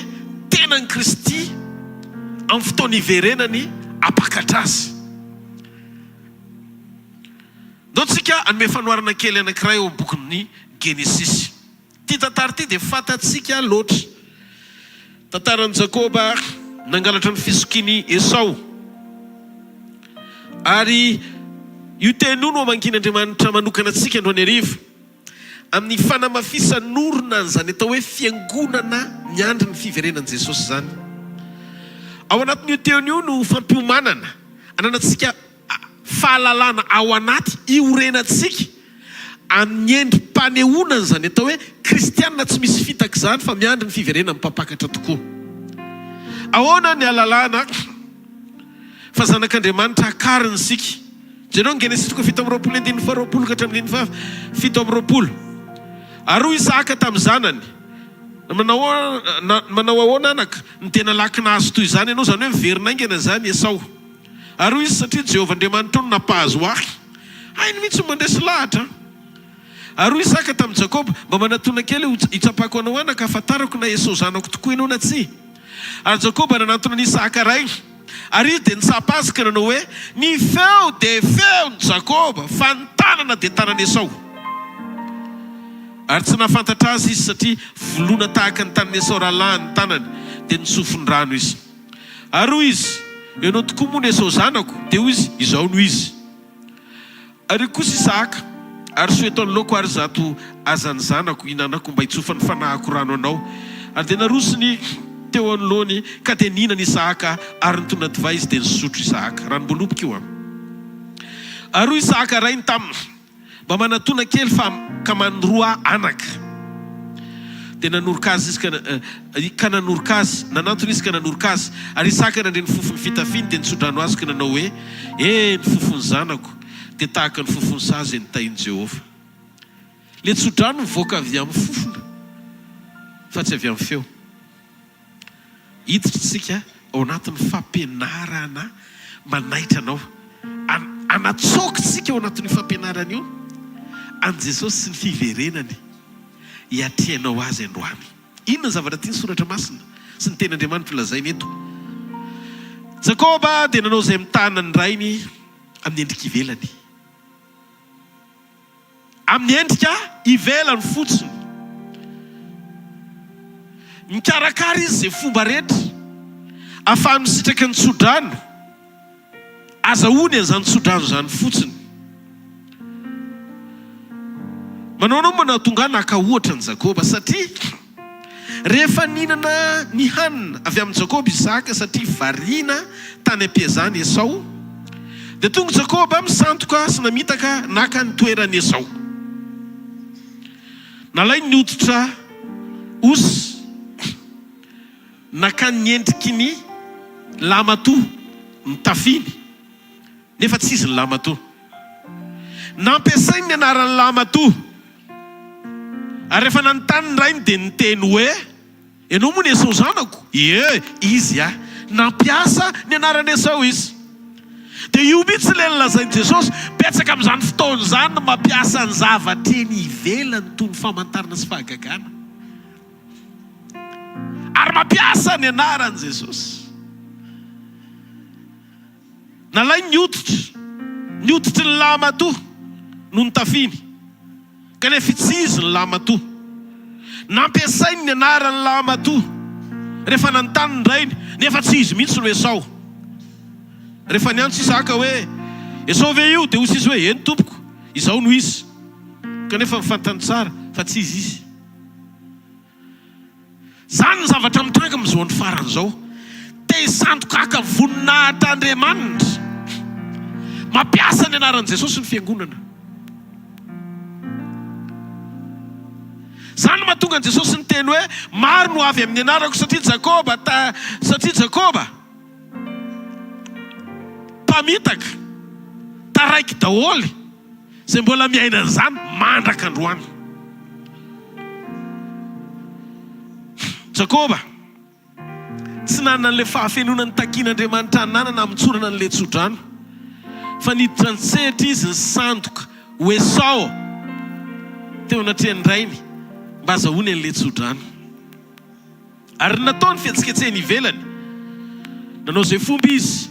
tenan'i Kristy amin'ny fotoana iverenany apakatra azy. Dao tsika anome fanoharana kely anankiray eo amin'ny bokin'ny Genesis. Ty tantara ty dia fantatsika loatra. Tantaran'i Jakoba nangalatra ny fisokiny Esau. Ary io teny io no amangin'Andriamanitra manokana antsika androany hariva amin'ny fanamafisan'orona zany atao hoe fiangonana ny andro ny fiverenan'i Jesosy zany. Ao anatin'io teon'io no fampiomanana ananatsika fahalalana ao anaty iorenantsika amin'ny endrim-panehoana zany atao hoe kristianina tsy misy fitaka zany fa miandry ny fiverenana mipampakatra tokoa. Ahoana ny alalana fa zanak'Andriamanitra akariny sika. Jereo ny Genesis 7:20 ka hatramin'ny 7:20. Ary Isaka tamin'ny zanany manao ahoana anaka ny tena lakina azy toy izany ianao, zany hoe miverinangana zany Esau. Ary izy satria Jehovah Andriamanitra no nampahazo ahy, hainy mihitsy mandresy lahatra. Ary Isaka tamin'ny Jakoba: mba manatona kely hitsapako anao anaka ahafantarako na Esau zanako tokoa ianao na tsy. Ary Jakoba nanatona ny Isaka ray, ary izy dia nitsapasika nanao hoe: ny feo dia feo ny Jakoba fa ny tanana dia tanany Esau. Ary tsy nahafantatra azy izy satria volona tahaka ny tanany Esau raha lahy ny tanany dia nitsofony rano izy. Ary hoy izy: ianao tokoa moa ny Esau zanako? Dia hoy izy: izao no izy. Ary kosa Isaka: ary soetao ny loko ary zato azany zanako hinanako mba hitsofany fanahako rano anao. Ary dia narosiny teo anoloany ka dia nihinana Isaka ary nitondra divay izy dia nisotro Isaka. Ranom-boaloboka io. Ary hoy Isaka rainy taminy: mba manatona kely fa ka manoroa anaka. Dia nanoroka azy izy ka nanoroka azy, nanantona izy ka nanoroka azy. Ary Isaka nandre ny fofony fitafiny dia nitsodrano azy ka nanao hoe: ny fofony zanako dia tahaka ny fofony sazy ny tahin'i Jehova. le tsodrano mivoaka avy amin'ny fofona fa tsy avy amin'ny feo. Hiditra tsika ao anatin'ny fampianarana manaitra anao. Anatsokintsika ao anatin'ny fampianarana io an Jesosy sy ny fiverenany hiatrehanao azy androany. Inona zavatra tiany soratra masina sy ny ten'Andriamanitra lazainy eto. Jakoba dia nanao izay mitanany rainy amin'ny endrika ivelany. Amin'ny endrika ivelany fotsiny. Mikarakara izy izay fomba rehetra ahafahany misitraka ny tsodrano. Azahoany an'izany tsodrano izany fotsiny. Manao anao manao tonga naka ohatra ny Jakoba satria rehefa ninana ny hanina avy amin'ny Jakoba Isaka satria variana tany ampiazany Esau, dia tonga Jakoba misantoka sy namitaka naka ny toerany Esau. Nalainy ny hoditra osy naka ny endriky ny lamato mitafiny nefa tsy izy ny lamato. Nampiasainy ny anaran'ny lamato. Ary rehefa nanontany ny rainy dia niteny hoe ianao moa ny Esau zanako? Izy nampiasa ny anaran'ny Esau izy. Dia io mihitsy ilay nilazainy Jesosy betsaka amin'izany fotoana izany no mampiasa ny zavatra eny ivelany toy ny famantarana sy fahagagana. Ary mampiasa ny anaran'i Jesosy. Nalainy ny hoditra ny lamato no nitafiny kanefa tsy izy ny lamato. Nampiasainy ny anaran'ny lamato rehefa nanontany ny rainy nefa tsy izy mihitsy no Esau. Rehefa niantso Isaka hoe Esau ve io, dia hoy izy hoe eny tompoko, izao no izy. Kanefa mifantany tsara fa tsy izy izy. Zany ny zavatra mitranga amin'izao ny faran'izao. Te hisandoka ka voninahitra Andriamanitra. Mampiasa ny anaran'i Jesosy ny fiangonana. Zany mahatonga ny Jesosy ny teny hoe maro no avy amin'ny anarako satria Jakoba mpamitaka taraiky daholy izay mbola miaina an'izany mandraka androany. Jakoba tsy nanana an'ilay fahafenonany takian'Andriamanitra nanana mitsorana an'ilay tsodrano fa niditra nitsehatra izy ny sandoka ho Esau teo anatrehany rainy mba azahoany an'ilay tsodrano. Ary nataony fihetsiketsehany ivelany. Nanao izay fomba izy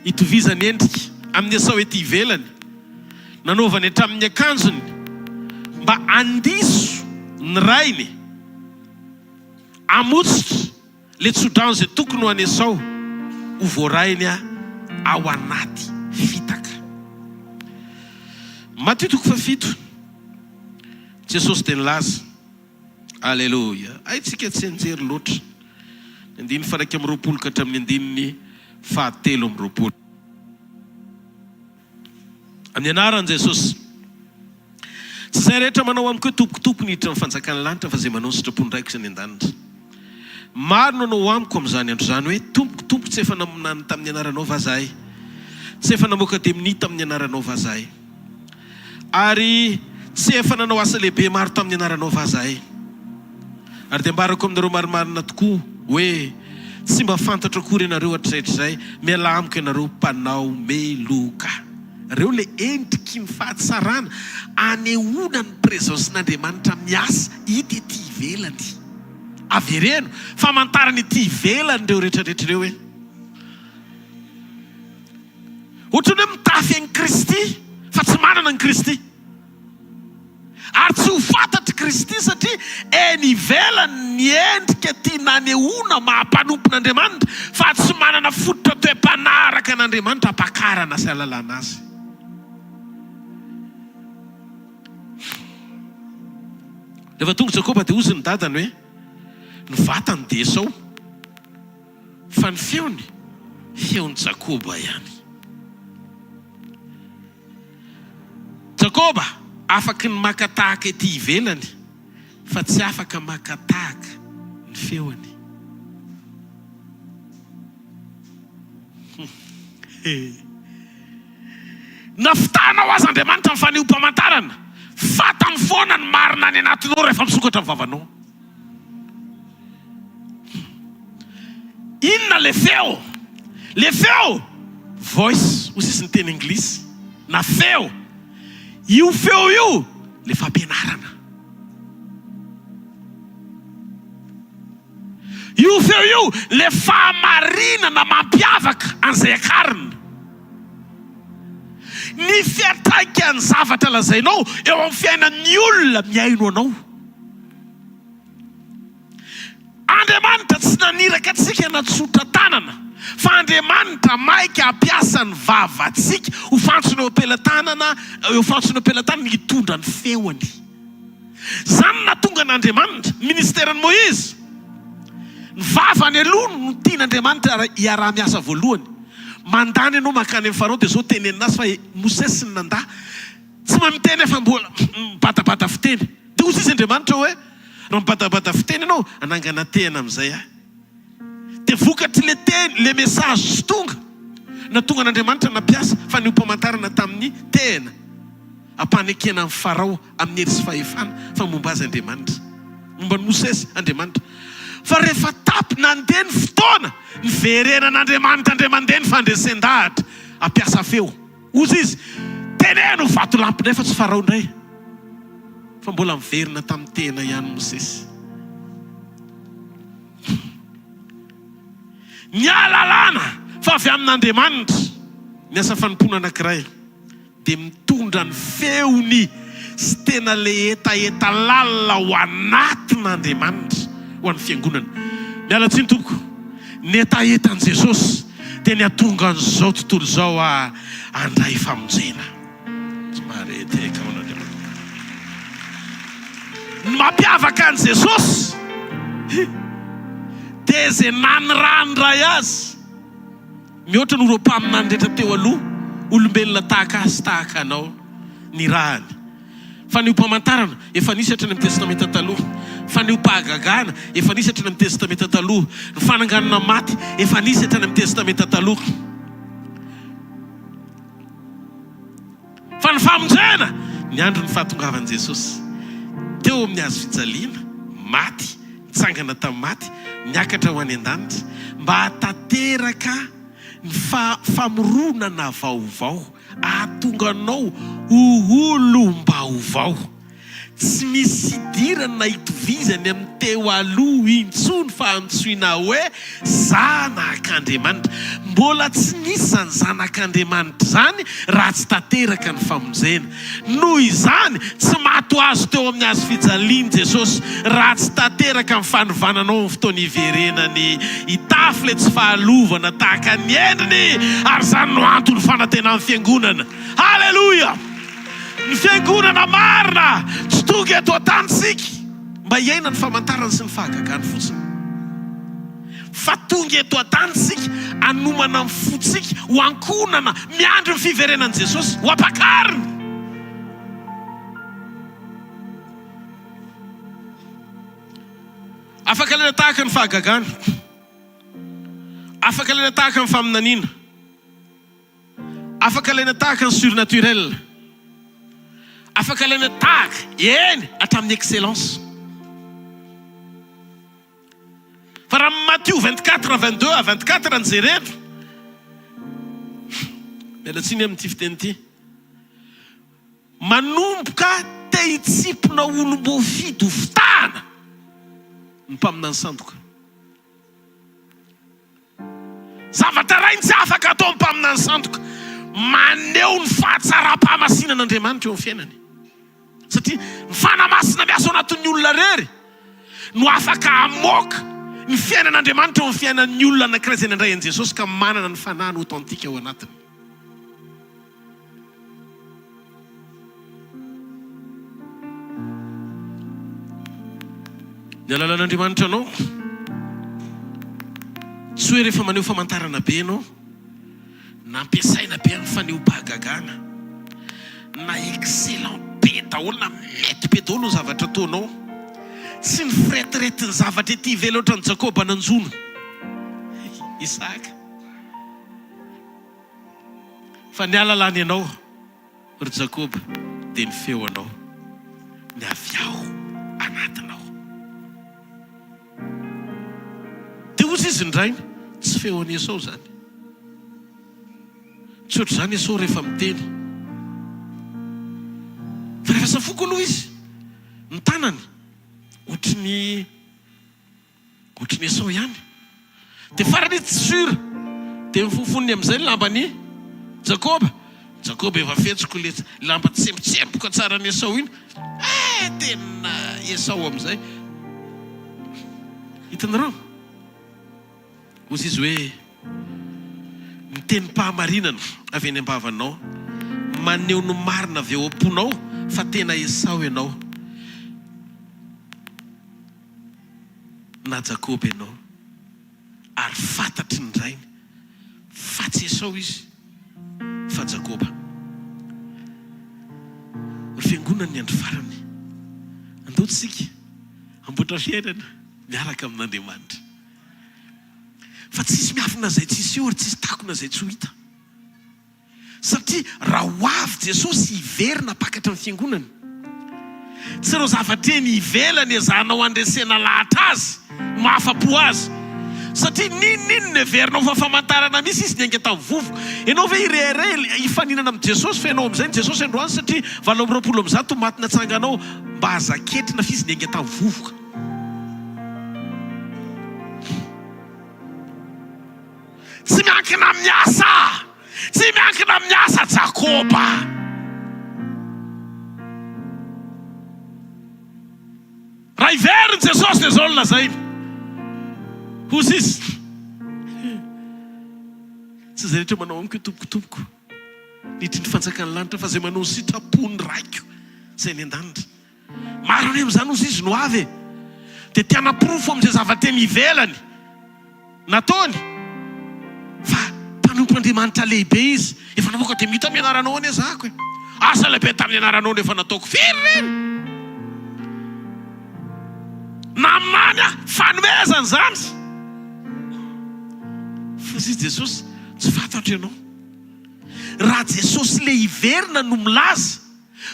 hitovizany endrika amin'ny Esau ety ivelany. Nanaovany hatramin'ny akanjony mba andiso ny rainy amotsitra le tsodrano izay tokony ho an'ny Esau ho voarainy ao anaty fitaka. Mateo 7. Jesosy dia nilaza. Alleluia. Aitsika tsy anjery loatra. 9:20 ka hatramin'ny 9:7. Amin'ny anaran'i Jesosy. Tsy izay rehetra manao amiko hoe tompontopony hiditra amin'ny fanjakana lanitra fa izay manao sitrapony raiko izany an-danitra. Maro nanao amiko amin'izany andro izany hoe tompoka tsy efa namonany tamin'ny anaranao vazahay. Tsy efa namoaka demonia tamin'ny anaranao vazahay. Ary tsy efa nanao asa lehibe maro tamin'ny anaranao vazahay. Ary dia mbarako aminareo marimarina tokoa hoe tsy mba fantatra akory ianareo hatraitrizay, miala amiko ianareo mpanao meloka. Reo le endriky ny fahatsarana anehoana ny prezansyn'Andriamanitra miasa hita ety ivelany. Avereno famantarany ety ivelany reo rehetrarehetra reo hoe ohatrany hoe mitafy an'i Kristy fa tsy manana ny Kristy. Ary tsy ho fantatry Kristy satria eny ivelany ny endrika tia nanehoana mahampanompon'Andriamanitra fa tsy manana fototra toe-panaraka an'Andriamanitra hampakarana sy halalana azy. Rehefa tonga Jakoba dia ozy ny dadany hoe ny vatany dia Esau fa ny feony Jakoba ihany. Jakoba afaka ny makatahaka ety ivelany fa tsy afaka makatahaka ny feony. Nafitana ho azy Andriamanitra ny fanehoam-pamantarana fata amin'ny foana ny marina any anatinao rehefa misokatra amin'ny vavanao. Inona le feo? Le feo voice, hoy sisy ny teny anglisy, na feo. Io feo io le fampianarana. Io feo io le fahamarinana mampiavaka an'izay akarina. Ny fiantraikany zavatra lazainao eo amin'ny fiainan'ny olona miaino anao. Andriamanitra tsy naniraka antsika natsotra tanana, fa Andriamanitra maika ampiasa ny vavantsika ho fantsona am-pelantanana, ho fantsona am-pelantanana hitondra ny feony. Zany natonga n'Andriamanitra ministeran'i Moïse. Ny vavany aloha no tian'Andriamanitra iaraha-miasa voalohany. Mandany ianao mankany amin'ny Farao dia zao tenenina azy fa Mosesy ny nanda tsy mahay miteny fa mbola mibatabata fiteny. Dia hozy izy Andriamanitra hoe raha mibatabata fiteny ianao anangana tena amin'izay a. Dia vokatry le teny, le message sy tonga na tonga n'Andriamanitra nampiasa fa ny mpamantarana tamin'ny tena ampanekena amin'ny Farao amin'ny hery sy fahefana fa momba azy Andriamanitra, momba ny Mosesy Andriamanitra. Fa rehefa tapy nandeha ny fotoana ny verenan'Andriamanitra mandeha ny fandresendahatra ampiasa feo. Ozy izy teneno vatolampy nefa tsy Farao indray fa mbola miverina tamin'ny tena ihany Mosesy. Ny alalana fa avy amin'Andriamanitra ny asa fanompona anankiray dia mitondra ny feony sy tena le etaeta lalina ho anatin'Andriamanitra ho an'ny fiangonana. Miala tsiny tompoko, ny etaetan' Jesosy dia ny atonga an'izao tontolo izao andray famonjena. Somary teka n'Andriamanitra. Ny mampiavaka an' Jesosy dia izay nanirandray azy mihoatra no roampaminany rehetra teo aloha, olombelona tahaka azy tahaka anao ny rahany. Fa ny mpamantarana efa nisy hatrany amin'ny testamenta taloha, fa ny mpahagagana efa nisy hatrany amin'ny testamenta taloha, ny fananganana maty efa nisy hatrany amin'ny testamenta taloha. Fa ny famonjena ny andro ny fahatongavan'i Jesosy teo amin'ny hazo fijaliana, maty, nitsangana tamin'ny maty, niakatra ho any an-danitra mba hatateraka ny famoronana vaovao, ahatonga anao ho olom-baovao. Tsy misy idirana na itovizany amin'ny teo aloha intsony fa antsoina hoe zanak'Andriamanitra. Mbola tsy nisy zany zanak'Andriamanitra zany raha tsy tateraka ny famonjena. Noho izany tsy maty ho azo teo amin'ny hazo fijaliany Jesosy raha tsy tateraka ny fanovananao amin'ny fotoana iverenany itafy le tsy fahalovana tahaka ny endriny, ary zany no antony fanantenan'ny fiangonana. Halleluja! Ny fiangonana marina tsy tonga eto an-tanintsika mba hiaina ny famantarana sy ny fahagagana fotsiny, fa tonga eto an-tanintsika anomana ny fotsika ho ankonana miandry ny fiverenan'i Jesosy ho ampakarina. Afaka ilaina tahaka ny fahagagana, afaka ilaina tahaka ny faminaniana, afaka ilaina tahaka ny surnaturel, afaka ilaina tahaka eny hatramin'ny excellence. Fa raha Matthieu 24:22-24 ny jerena, miala tsiny amin'ity fiteny ity, manomboka te hitsipona olom-boafidy ho fitana ny mpaminany sandoka. Zavatra ray tsy afaka atao amin'ny mpaminany sandoka maneho ny fahatsara-pahamasinan'Andriamanitra eo amin'ny fiainany. Satria ny fanamasina miasa ao anatin'ny olona rery no afaka hamoaka ny fiainan'Andriamanitra eo amin'ny fiainan'ny olona anankiray izay nandray an'i Jesosy ka manana ny fanahiny authentique ao anatiny. Ny alalan'Andriamanitra anao tsy hoe rehefa maneho famantarana be anao nampiasaina be amin'ny faneho-pahagagana na excellent be daholo na mety be daholo ny zavatra ataonao, tsy ny firetireti'ny zavatra ety ivela ohatran'ny Jakoba nanjono Isaka, fa ny alalany anao ry Jakoba dia ny feo anao. ny avy aho anatinao. Dia ozy izy ndrainy tsy feo any Esau zany. Tsy ohatry zany Esau rehefa miteny. Fa rehefa safoko aloha izy, ny tanany ohatry ny Esau ihany. Dia farany tsy sura, dia mifonfoniny amin'izay ny lambany Jakoba. Jakoba efa fetsiko le lamba tsempoka tsara ny Esau iny. Tena Esau amin'izay. Hitanareo? Ozy izy hoe miteny pahamarinana avy any am-bavanao, maneho no marina avy eo am-ponao fa tena Esau ianao na Jakoba ianao, ary fantatry ny rainy fa tsy Esau izy fa Jakoba. Fiangonana ny andro farany andotsika amboatra fiainana miaraka amin'Andriamanitra. Fa tsisy miafina zay tsisy eo ary tsisy takona zay tsy ho hita. Satria raha ho avy Jesosy hiverina pakatra amin'ny fiangonany, tsy ireo zavatra eny ivelany ezanao andresena lahatra azy, mahafapo azy. Satria ninonino ny heverinao fa famantarana misy izy ny ainga tamin'ny vovoka. Ianao ve ireire hifaninana amin'ny Jesosy fa ianao amin'izay ny Jesosy androany, satria 20 maty natsanganao mba hazaketrina fa izy ny ainga tamin'ny vovoka. Tsy miankina amin'ny asa, tsy miankina amin'ny asa Jakoba. Raha hiveriny Jesosy dia zao no lazainy. Hozy izy tsy zay rehetra manao amiko tompoko nitry ny fanjakany lanitra fa zay manao sitrapony raiko zay ny an-danitra. Maro any amin'izany hozy izy no avy dia tiana porofo amin'izay zavateny ivelany nataony. Fa mpanompoandriamanitra lehibe izy, efa navoaka dia mita amin'ny anaranao any azahako e. Asa lehibe tamin'ny anaranao nefa nataoko firy reny. Na aminany fanomezany zany. Fa izy Jesosy tsy fantatra ianao. Raha Jesosy le hiverina no milaza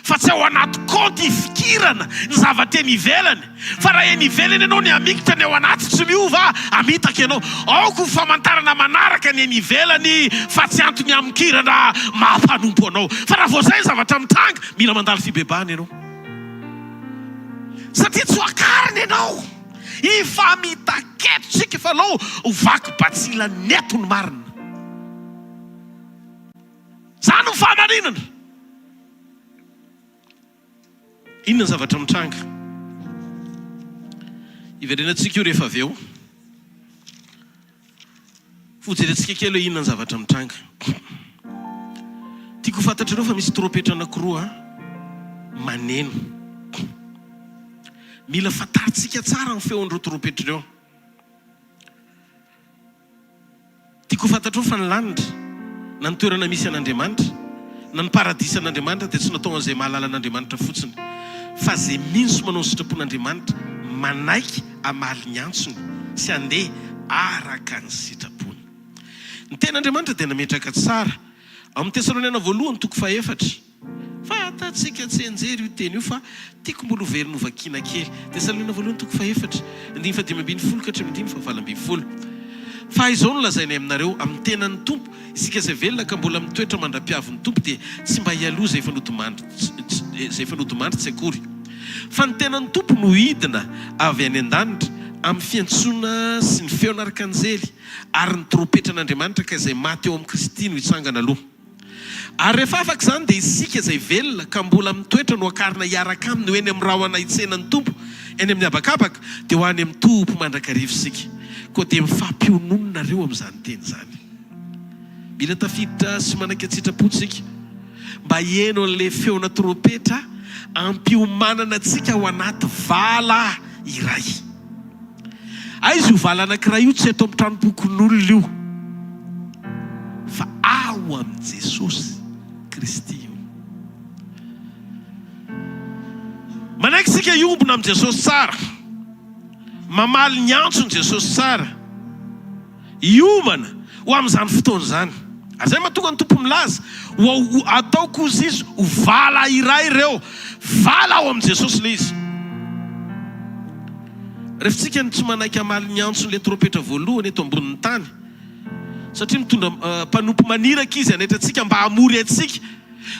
fa tsy ao anaty kaonty hifikirana ny zavateny ivelany. Fa raha eny ivelany ianao ny amikitra ny ao anaty tsy miova, amitaka ianao. Aoko famantarana manaraka ny eny ivelany fa tsy antony amikirana mahampanompo anao. Fa raha vao zay zavatra mitanga, mila mandalo fibebany ianao. Satria tsy hoakariny ianao. Ifamitaketotsika fa alao hovaky batsila neto ny marina. Zany ny fahamarinana. Inona ny zavatra mitranga? Iverenantsika io rehefa avy eo. Fojerentsika kely hoe inona ny zavatra mitranga. Tiako fantatrareo fa misy trompetra anankiroa maneno. Mila fantaritsika tsara ny feon'ireo trompetra ireo. Tiako fantatrareo fa ny lanitra na ny toerana misy an'Andriamanitra na ny paradisy an'Andriamanitra dia tsy natao an'izay mahalala an'Andriamanitra fotsiny, fa zay minso manao ny sitrapon'Andriamanitra manaiky amaly ny antsony sy andeha araka ny sitrapony. Ny ten'Andriamanitra dia nametraka tsara ao amin'ny Tesaloniana 1:4. Fatatsika tsy enjery io teny io fa tiako mbola overiny ho vakiana kely. Tesaloniana 1:4, 9:12-20. Fa izao no lazainy aminareo amin'ny tenan'ny Tompo, isika izay velona ka mbola mitoetra mandra-piavin'ny Tompo dia tsy mba hialoha zay fanodimandry tsy akory. Fa ny tenan'ny Tompo no hidina avy any an-danitra amin'ny fiantsona sy ny feona arkanjely ary ny trompetra an'Andriamanitra ka izay maty eo amin'ny Kristy no hitsangana aloha. Ary rehefa afaka zany dia isika izay velona ka mbola mitoetra no akarina hiaraka aminy ho eny amin'ny rahona hitsenan'ny Tompo eny amin'ny habakabaka dia ho any amin'ny Tompo mandrakarivo isika. Koa dia mifampionononareo amin'izany teny zany. Mila tafiditra sy manankatsitrapontsika mba hieno an'ilay feona trompetra ampiomanana antsika ao anaty vala iray. Aizy io vala anankiray io tsy eto amin'ny tranombokon'olona io, fa ao amin'i Jesosy Kristy io. Manaiky sika iombona amin'i Jesosy tsara, mamaly ny antsony Jesosy tsara, iomana ho amin'izany fotoana zany. Ary zay mahatonga ny Tompo milaza ataoko izy izy ho vala iray ireo, vala ao am' Jesosy le izy. Rehefa tsika tsy manaiky amaly ny antso le trompetra voalohany eto ambonin'ny tany, satria mitondra mpanompo maniraka izy anetratsika mba hamory atsika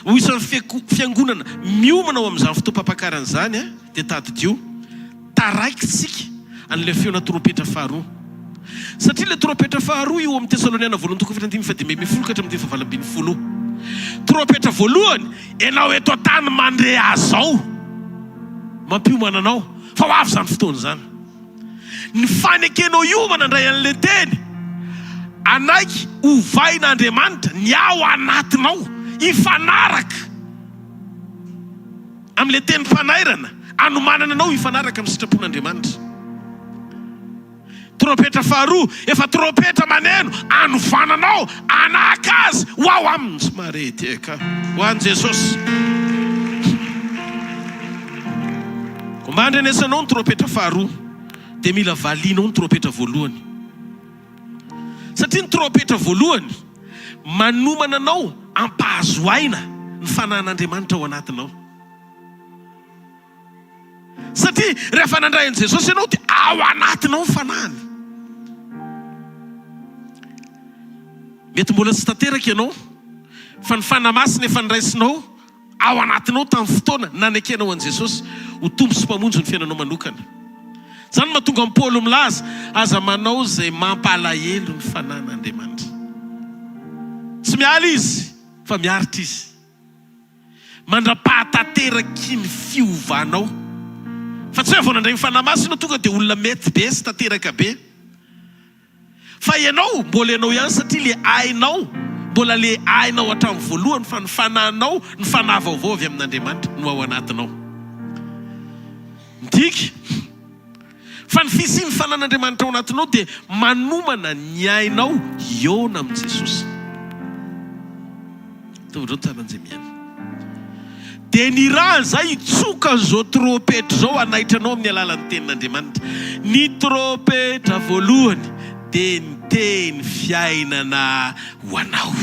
ho isan'ny fiangonana miomana ao amin'izany fotoam-pampakarana zany dia tadidio taraikitsika an'ilay feona trompetra faharoa. Satria le trompetra faharoa io amin'ny Tesaloniana voalohany toko 7:10 ka hatramin'ny 8:20. Trompetra voalohany ianao eto an-tany mandrea zao mampiomana anao fa ho avy zany fotoana zany. Ny fanekenao iomana ndray an'le teny anaiky ovain'Andriamanitra ny ao anatinao ifanaraka amin'le teny mpanairana anomanana anao ifanaraka amin'ny sitrapon'Andriamanitra. Trompetra faharoa efa trompetra maneno anovananao anaka azy ho ao aminy tsy mareteka ho an'i Jesosy. Ko mba andrenesanao ny trompetra faharoa dia mila valinao ny trompetra voalohany, satria ny trompetra voalohany manomana anao ampahazoaina ny fanan'Andriamanitra ao anatinao. Satria rehefa nandray an'i Jesosy ianao dia ao anatinao ny fanahany. Mety mbola tsy tanteraka ianao fa ny fanamasina efa niraisinao ao anatinao tamin'ny fotoana nanekenao an'i Jesosy ho tombo sy mpamonjy ny fiainanao manokana. Zany mahatonga an'i Paoly milaza aza manao izay mampalahelo ny fanan'Andriamanitra. Tsy mialy izy fa miaritra izy, mandra-pahatateraky ny fiovanao. Fa tsy hoe vao nandray ny fanamasina tonga dia olona mety be sy tanteraka be, fa ianao mbola ianao ihany, satria le ainao mbola le ainao hatramin'ny voalohany fa ny fananao ny fanahy vaovao avy amin'Andriamanitra no ao anatinao. Midika fa ny fisian'ny fanan'Andriamanitra ao anatinao dia manomana ny ainao iona amin'i Jesosy. Tavidreo taran'izay miaina dia ny raha zay itsoka an'izao trompetra zao anaitranao amin'ny alalan'ny tenin'Andriamanitra. Ny trompetra voalohany dia ny teny fiainana ho anao.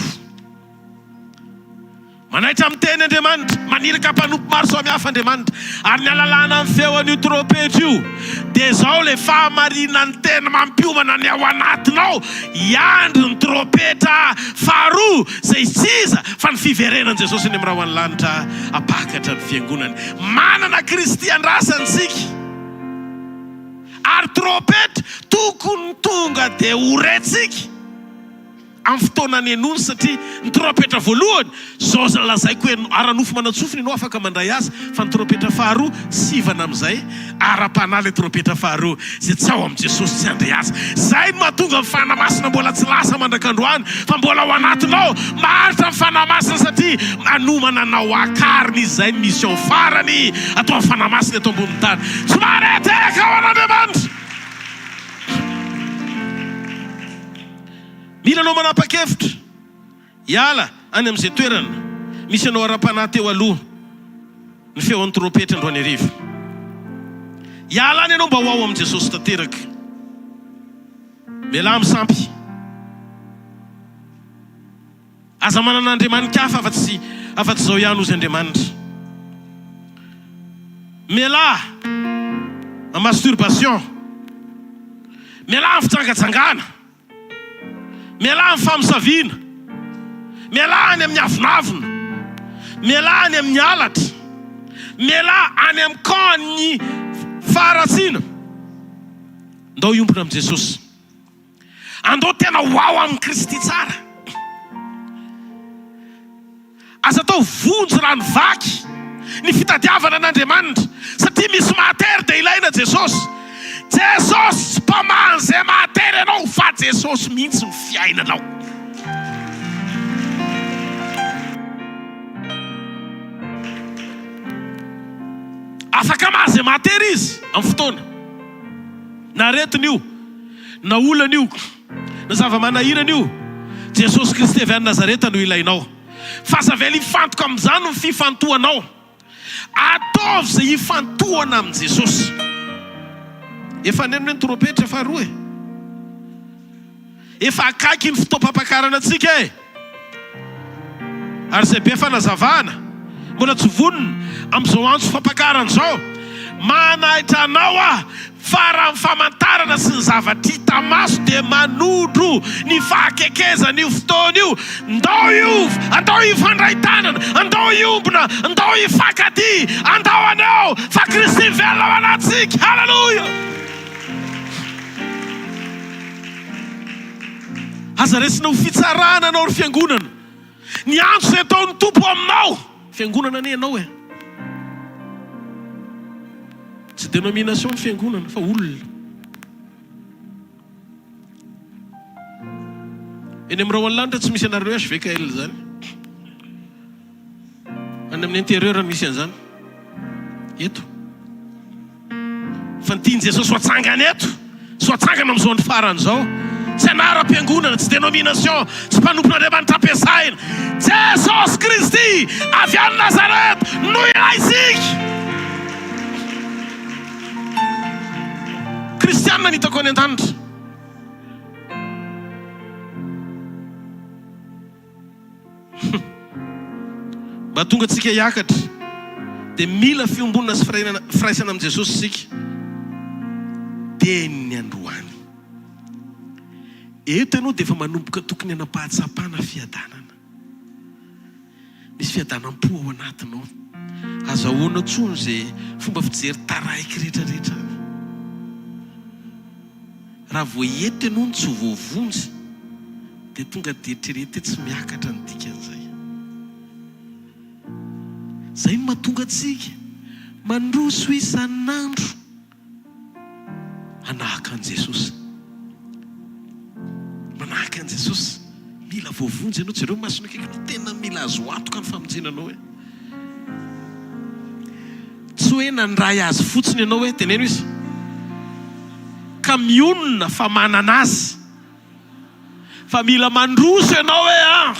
Manaitra amin'ny teny Andriamanitra, maniraka mpanompo maro samihafa Andriamanitra, ary ny alalana amin'ny feon'io trompetra io dia zao le fahamarinan'ny teny mampiomana ny ao anatinao iandry ny trompetra faharoa zay siza fa ny fiverenan'i Jesosy ny amiraha ho any lanitra apakatra ny fiangonany. Manana kristiandrasantsika ary trompetra tokony tonga dia horentsika amin'ny fotoana ny enony, satria ny trompetra voalohany zao lazaiko hoe ara-nofo manatsofiny ianao afaka mandray azy, fa ny trompetra faharoa sivana amin'izay ara-panahy le trompetra faharoa zay tsy ao amin'i Jesosy tsy handray azy. Zay no mahatonga ny fanamasina mbola tsy lasa mandrak'androany fa mbola ao anatinao maharitra ny fanamasina, satria manomana anao akariny izy. Zay ny mission farany atao amin'ny fanamasina eto ambonin'ny tany. Tsy mareteka ao an'Andriamanitra. Mila anao manapa-kevitra hiala any amin'izay toerana misy anao ara-panahy teo aloha ny feon'ny trompetra androany hariva. Hiala any ianao mba ho ao amin'i Jesosy tanteraka. Miala misampy aza manana andriamanika hafa afa-tsy zao ihany ozy Andriamanitra. Miala en masturbation, miala ny fitsangajangana, miala ny famosavina, miala any amin'ny avinavina, miala any amin'ny alatra, miala any amin'ny kany faharatsiana. Ndao iompona amin'i Jesosy, andao tena ho ao amin'ny Kristy tsara. Aza atao vonjy rano vaky ny fitadiavana an'Andriamanitra, satria misy mahatery dia ilaina Jesosy. Jesosy tsy mpamany izay mahatery ianao fa Jesosy mihitsy ny fiainanao. Afaka maha izay mahatery izy amin'ny fotoana na aretina io na olana io na zava-manahirana io. Jesosy Kristy avy any Nazareta no ilainao, fa aza vela hifantoka amin'izany ny fifantohanao. Ataovy izay hifantohana amin'i Jesosy. Efa nenona ny trompetra faharoa e, efa akaiky ny fotoam-pampakarana antsika e, ary izay be fanazavana mbola tsy vonona amin'izao antso fampiakarana zao. Manahitra anao fa raha ny famantarana sy ny zavatra hita maso dia manodro ny fahakekeza ny fotoana io. Andao iova, andao ifandray tanana, andao iombona, andao ifankatia, andao anao fa Kristy velona ao anatsika. Halleluja. Aza resina ho fitsarana anao ry fiangonana. Ny antso izay ataon'ny Tompo aminao, fiangonana anie ianao tsy dénomination ny fiangonana fa olona. Eny amin'ny raha lanitra tsy misy anareo hvkl zany. Any amin'ny intérieur misy an'izany. Eto. Fa ny tiany Jesosy ho atsangana eto, sy ho atsangana amin'izao ny farany zao. Tsy anara-piangonana, tsy dénomination, tsy mpanompon'Andriamanitra ampiasaina. Jesosy Kristy avy any Nazareta no ilaysika. Kristianina ny hitako any an-danitra. Mba tonga tsika hiakatra dia mila fiombonana sy firaisana amin'i Jesosy sika. Teniny androany. Eto ianao dia efa manomboka tokony hanapahatsapana fiadanana. Misy fiadanam-po ao anatinao. Azahoana tsony izay fomba fijery taraiky rehetrarehetra. Raha vao eto ianao tsy voavonjy dia tonga dia eritrerety tsy miakatra ny dikan'izay. Zay no mahatonga antsika mandroso isan'andro anahaka an' Jesosy. Manahaka an' Jesosy mila voavonjy ianao. Jereo masina kaiky no tena mila azo antoka ny famonjenanao tsy hoe nandray azy fotsiny ianao hoe teneno izy Communal fa manana azy, fa mila mandroso ianao hoe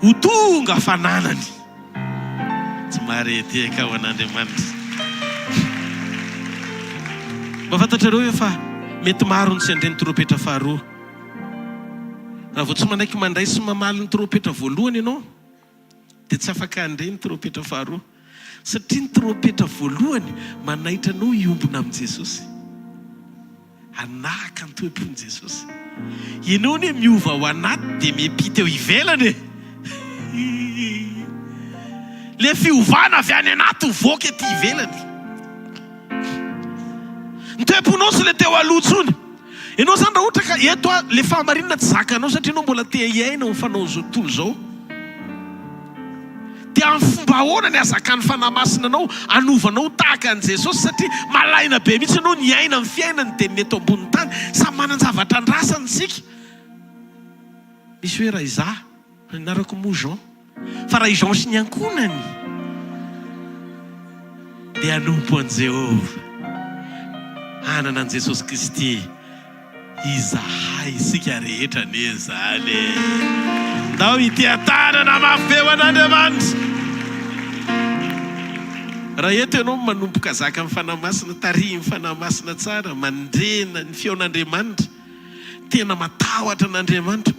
ho tonga fananany. Tsy marety ka ho an'Andriamanitra. Mba fantatrareo hoe fa mety maro ny tsy andray ny trompetra faharoa. Raha vao tsy manaiky mandray sy mamaly ny trompetra voalohany ianao dia tsy afaka andray ny trompetra faharoa, satria ny trompetra voalohany manaitra anao hiombona amin'i Jesosy, anahaka ny toepon'i Jesosy. Ianao ne miova ao anaty dia miampita eo ivelany. Le fiovana avy any anaty voaka ety ivelany. Ny toeponao sy le teo aloha tsony. Ianao zany raha ohatra ka eto le fahamarinana tsy zakanao satria ianao mbola te hiaina ho fanao zao tontolo zao. Dia amin'ny fomba ahoana ny azaka ny fanahy masina anao anovanao tahaka an' Jesosy, satria malaina be mihitsy ianao ny aina amin'ny fiainany dia ny eto ambony tany samy manan-javatra andrasany sika. Misy hoe raha izaho nanarako moa Jean, fa raha i Jean sy ny ankonany dia anompo an' Jehovah, anana an' Jesosy Kristy izahay isika rehetra ne zany. Ndao itiatanana mafy eo an'Andriamanitra. Raha eto ianao manomboka zaka amin'ny fanahy masina, tarihy ny fanahy masina tsara, mandrena ny feon'Andriamanitra, tena matahotra an'Andriamanitra,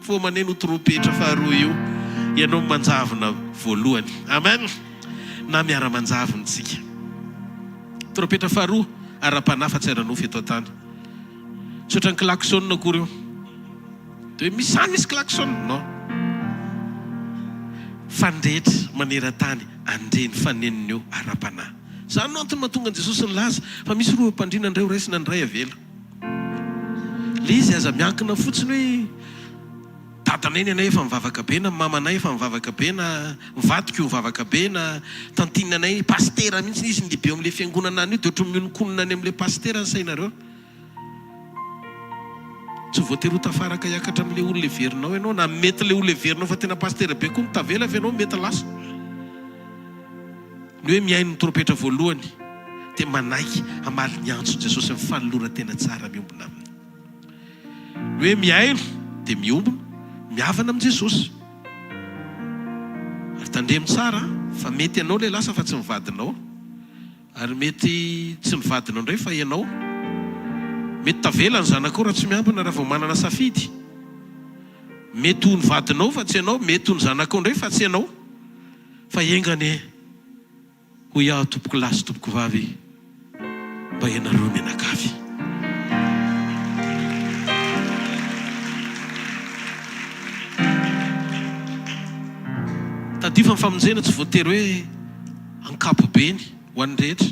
vao maneno trompetra faharoa io ianao manjavona voalohany. Amen. Na miara-manjavona tsika. Trompetra faharoa ara-panahy fa tsy ara-nofy eto an-tany. Tsy ohatran'ny klaksona akory io. Dia misy any misy klaksona non. Fandrehetra maneran-tany andreny faneniny eo ara-panahy. Zany no antony mahatonga an' Jesosy ny laza fa misy roa mpandrina indray ho raisina indray avela. Le izy aza miankina fotsiny hoe dadanay ny anay efa mivavaka be na mamanay efa mivavaka be na mivadiko mivavaka be na tantinanay pastera mihitsy izy ny lehibe amin'ilay fiangonana io dia ohatry miononkonona any amin'ilay pastera ny sainareo. Tsy voatery ho tafaraka hiakatra amin'ilay olona heverinao ianao, na mety ilay olona heverinao fa tena pastera be koa mitavela avy ianao mety lasa. Ny hoe miaino ny trompetra voalohany dia manaiky hamaly ny antso Jesosy amin'ny fanolora tena tsara miombona aminy. Ny hoe miaino dia miombona miavana amin'i Jesosy. Ary tandremo tsara fa mety ianao ilay lasa fa tsy mivadinao, ary mety tsy mivadinao indray fa ianao mety tavela ny zanakao raha tsy miambina raha vao manana safidy. Mety ho ny vadinao fa tsy ianao, mety ho ny zanakao indray fa tsy ianao. fa engane ho iaho tompoko lahy sy tompoko vavy mba ianareo menakavy. Tadifa ny famonjena tsy voatery hoe ankapobeny ho an'ny rehetra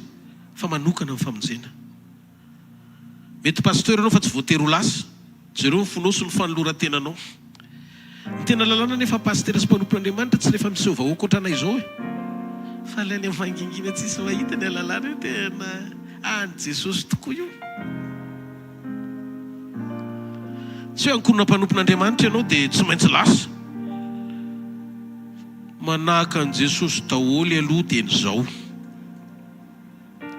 fa manokana ny famonjena. Mety pasteur anao fa tsy voatery ho lasa, jereo mifonoso ny fanoloran-tenanao. Ny tena lalàna nefa pasteur sy mpanompon'Andriamanitra tsy rehefa miseho vahoaka ohatranay izao fa ilay any mangingina tsisy mahita ny lalàna io tena any Jesosy tokoa io. Tsy hoe ankonona mpanompon'Andriamanitra ianao dia tsy maintsy lasa. Manaka an Jesosy daholy aloha dia n'izao.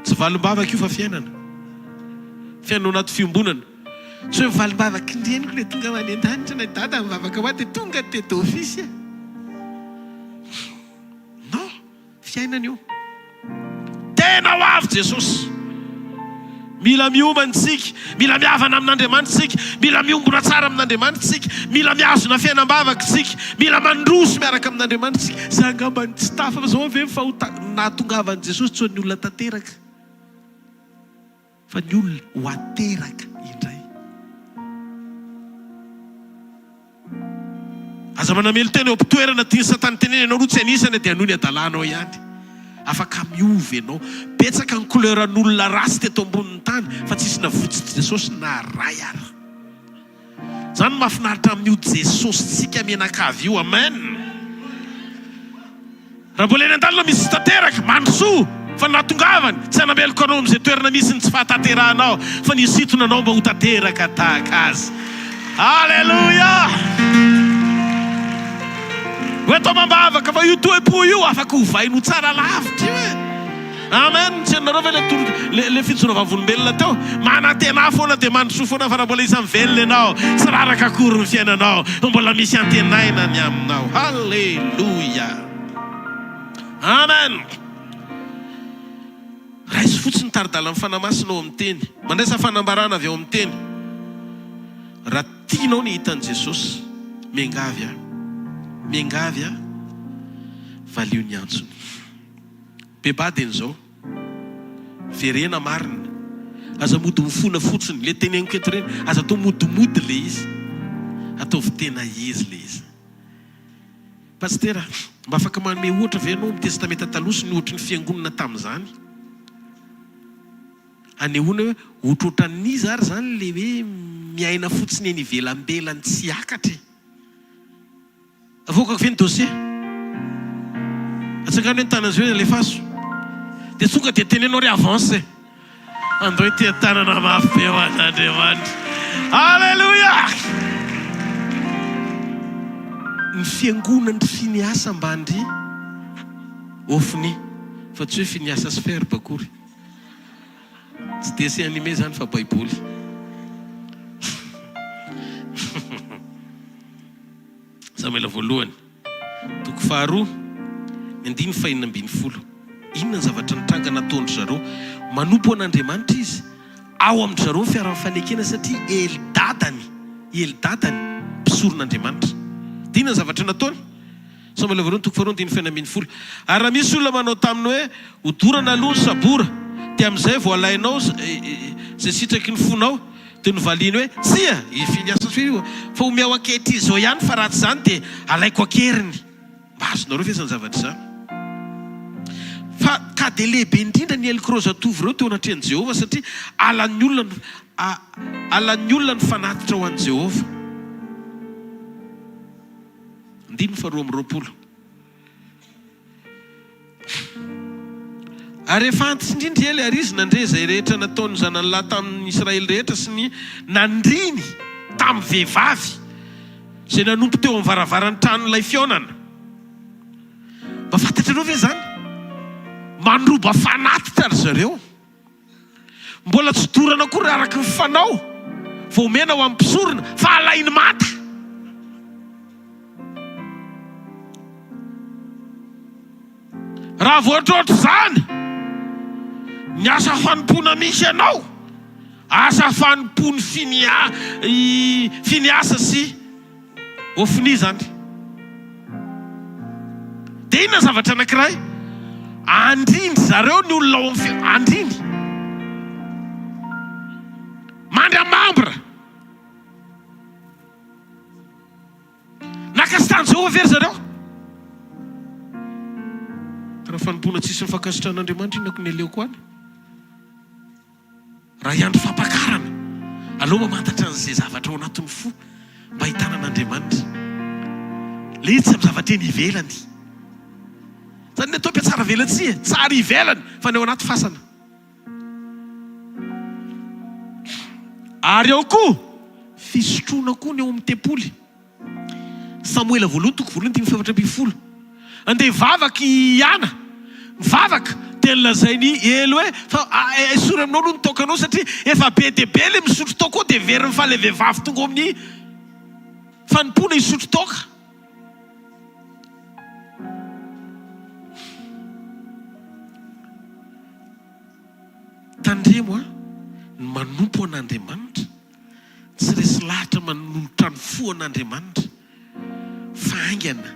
Tsy valim-bavaka io fa fiainana. Fiainana anaty fiombonana. Tsy hoe valim-bavaka indreniko ilay tonga manentanitra na dada mivavaka hoa dia tonga teto ofisy. Non, fiainana io. Tena ho avy Jesosy. Mila miomana isika, mila mihavana amin'Andriamanitra isika, mila miombona tsara amin'Andriamanitra isika, mila mihazona fiainam-bavaka isika, mila mandroso miaraka amin'Andriamanitra isika. Za angamba ny tsy tafa zao ave fa nahatongavan'i Jesosy tsy ho ny olona tanteraka fa ny olona ho ateraka indray. Aza manamelo tena eo am-pitoerana tiany Satana teneny ianao aloha tsy anisany dia anohy ny adalanao ihany. Afaka miovy ianao. Betsaka ny couleran'olona rasy teto ambonin'ny tany fa tsisy navotsy Jesosy na ray ary. Zany mahafinaritra amin'io Jesosy tsika menakavy io. Amen. Raha mbola eny an-dalana misy tanteraka mandrosoa fa nahatongavany tsy hanambeloko anao amin'izay toerana misy ny tsy fahatanteranao fa nisitona anao mba ho tanteraka tahaka azy. Alleluia. Hoe tao mambavaka fa io toe-po io afaka hovainao tsara lavitra io e. Amen. Tsy anareo ve le fitsona vavolombelona teo manantena foana dia mandrosoa foana fa raha mbola isan'ny velona ianao tsy raraka akory ny fiainanao mbola misy antenaina ny aminao. Halleluia. Amen. Raha izy fotsiny taridala amin'ny fanamasinao amin'ny teny, mandraisa fanambarana avy ao amin'ny teny. Raha tianao ny hitan'i Jesosy, miangavy valio ny antsony. Bebadeny zao verena marina aza mody mifona fotsiny le teneniko eto reny, aza atao modimody le izy, ataovy tena izy le izy. Pastera, mba afaka manome ohatra ve anao amin'ny testamenta taloha sy ny ohatra ny fiangonana tamin'izany? Anehoana hoe ohatrohatran'izy ary zany le hoe miaina fotsiny eny ivelambelany tsy akatra. Avokako ve ny dossier? Atsangano ny tanana zao le faso. Dia tonga dia tenenao ry avance. Andao ity tanana mafy be ho an'Andriamanitra. Alleluia. Ny fiangonany Finiasa mba andry ofiny fa tsy hoe Finiasa sy Ferbe akory. Tsy dessin animé zany fa baiboly. Samuela voalohany toko faharoa 9:40. Inona ny zavatra nitranga nataon'ny zareo manompo an'Andriamanitra izy ao amin'ny zareo ny fiara-fanekena satria eldadany mpisoron'Andriamanitra. Dia inona ny zavatra nataony? Samuela voalohany toko faharoa 9:40. Ary raha misy olona manao taminy hoe hodorana aloha ny sabora dia amin'izay vao alainao zay sitraky ny fonao dia novaliany hoe tsia Finiasa fa omeo ankehitriny izao ihany fa raha tsy zany dia alaiko akeriny. Mazonareo ve zany zavatra izany? Fa ka dia lehibe indrindra ny elokrozatovy ireo teo anatrehany Jehova satria alan'ny olona ny fanatitra ho an'i Jehova. 9:20. Ary efa antitsy indrindra ely ary izy nandre izay rehetra nataony zanany lahy tamin'ny Israely rehetra sy ny nandriny tamin'ny vehivavy izay nanompo teo amin'ny varavaran'ny tranon'ilay fionana. Mba fantatrareo ve zany? Mandroba fanatitra ry zareo. Mbola tsy dorana akory araka ny fanao vao omena ho amin'ny mpisorona fa alainy mata. Raha voatrotro zany ny asa fanompona misy anao, asa fanompony Finiasa sy ofiny zany. dia inona zavatra anankiray andrindry zareo ny olona ao amin'ny andrindry mandry amambra nakasitany Jehova very zareo raha fanompona tsisy mifankasitrahan'Andriamanitra inako ny aleoko any raha iandro fampiakarana aloha mamantatra an'izay zavatra ao anatin'ny fo mba hitana an'Andriamanitra le izy tsy amin'ny zavatra eny ivelany zany ny atao mpiatsara velatsia tsara ivelany fa ny ao anaty fasana ary ao koa fisotroana koa ny ao amin'ny tempoly Samuela voalohany toko voalohany 7:20 andeha vavaka iana mivavaka dia nilazainy elo hoe fa esory aminao no nitokanao satria efa be dia be le misotro tao koa dia very fa le vehivavy tonga amin'ny fanompona hisotro toka tandremo a ny manompo an'Andriamanitra tsy resy lahatra manolotra ny fo an'Andriamanitra fa aingana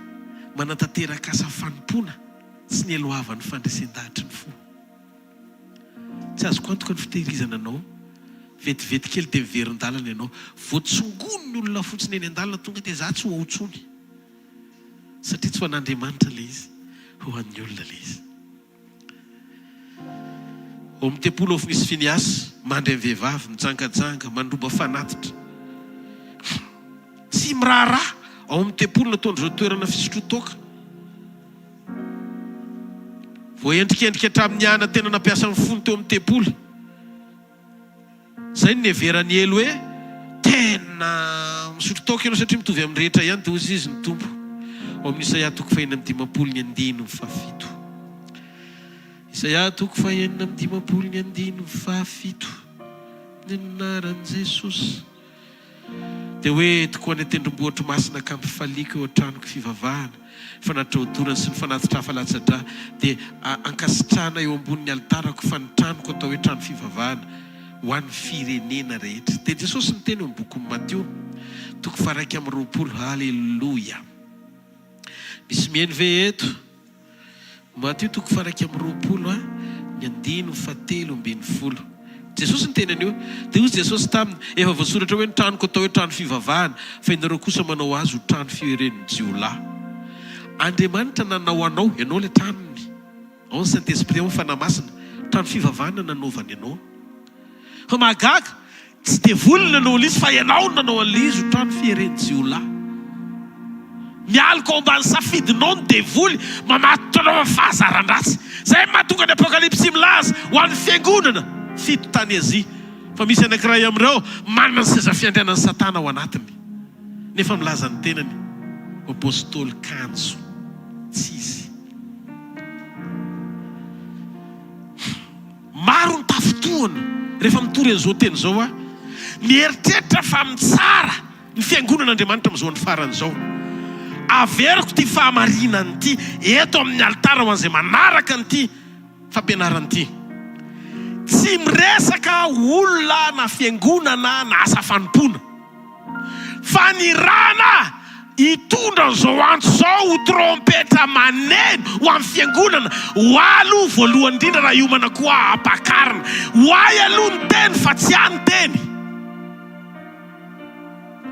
manatanteraka asa fanompona sy ny elohavan'ny fandresen-dahatra ny fo tsy azoko antoka ny fitehirizana anao vetivety kely dia miverin-dalana ianao voatsongony ny olona fotsiny eny an-dalana tonga dia za tsy ho aotsony satria tsy ho an'Andriamanitra le izy ho an'ny olona le izy ao amin'ny tempolo ao misy Finiasy mandry amin'ny vehivavy mijangajanga mandroba fanatitra tsy miraharaha ao amin'ny tempolo nataon'ireo toerana fisotrotoka voaendrikendrika hatramin'ny ana tena nampiasa ny fony teo amin'ny tempolo zay ny everany elo hoe tena misotro toka ianao satria mitovy amin'ny rehetra ihany dia ozy izy ny tompo ao amin'ny Isaia 9:17 Isaia 9:17 ny anaran'i Jesosy dia hoe tokoa ny tendrombohitra masina ka mpifaliko eo an-tranoko fivavahana fanatraodorana sy ny fanatitra hafalatsadra dia ankasitrahana eo ambonin'ny altarako fa ny tranoko atao hoe trano fivavahana ho an'ny firenena rehetra dia Jesosy ny teny eo amin'ny boky Mateo 7:20 Halleluja misy mieny ve eto Mateo 7:20 9:17 Jesosy ny teny anio dia ozy Jesosy taminy efa voasoratra hoe ny tranoko atao hoe trano fivavahana fa ianareo kosa manao azy ho trano fieren'ny jiolahy Andriamanitra nanao anao ianao le tranony ao ny Saint-Esprit ao ny fanamasina trano fivavahana nanaovany ianao fa mahagaga tsy dia voly nanao l'izy fa ianao nanao an'izy ho trano fieren'ny jiolahy mialika ao ambany safidinao ny devoly mamatotra anao amin'ny fahazaran-dratsy zay mahatonga ny apokalypsy milaza ho an'ny fiangonana fito tany Azia fa misy anankiray amin'ireo manana ny seza fiandrianan'ny Satana ao anatiny nefa milaza ny tenany apôstôly kanjo tsy izy maro ny tafotohana rehefa mitory an'izao teny zao a mieritreritra fa mitsara ny fiangonan'Andriamanitra amin'izao ny faran'izao averiko ty fahamarinany ty eto amin'ny altara ho an'izay manaraka nyty fampianarany ty tsy miresaka olona na fiangonana na asa fanompona fa ny rana hitondra zao antso zao ho trompetra maneno ho amin'ny fiangonana ho alo voalohany indrindra raha iomana koa ampakarana ho ay aloha ny teny fa tsy any teny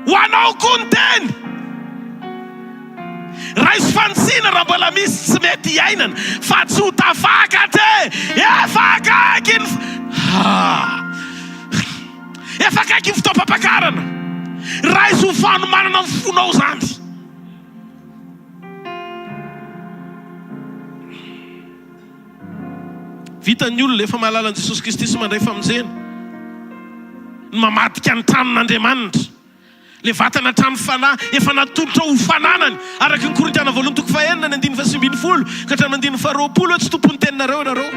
ho anao koa ny teny raha isy fantsina raha mbola misy tsy mety iainana fa tsy ho tafakatra efa akaiky ny fotoam-pampakarana raha isy ho fanomanana ny fonao zany vitan'ny olona efa mahalala an'i Jesosy Kristy sy mandray famonjena ny mamadika ny tranon'Andriamanitra le vatana trano fanahy efa natolotra ho fananany araka ny Korintiana 2:9 ka hatramin'ny 2:20 tsy tompony teninareo ianareo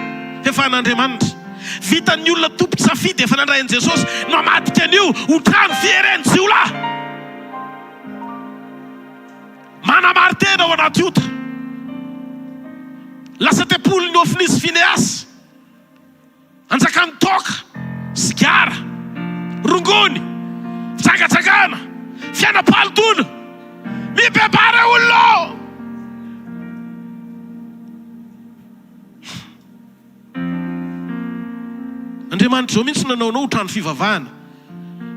efa an'Andriamanitra vitan'ny olona tompo safidy efa nandray an'i Jesosy mamadika an'io ho trano fieren'ny jiolahy manamartena ao anaty ota lasa tempolony ofinisy Finiasy anjakany toka sigara rongony fitsangajangana fianapalitona mibebara olona Andriamanitra zao mihitsy nanaonao ho trano fivavahana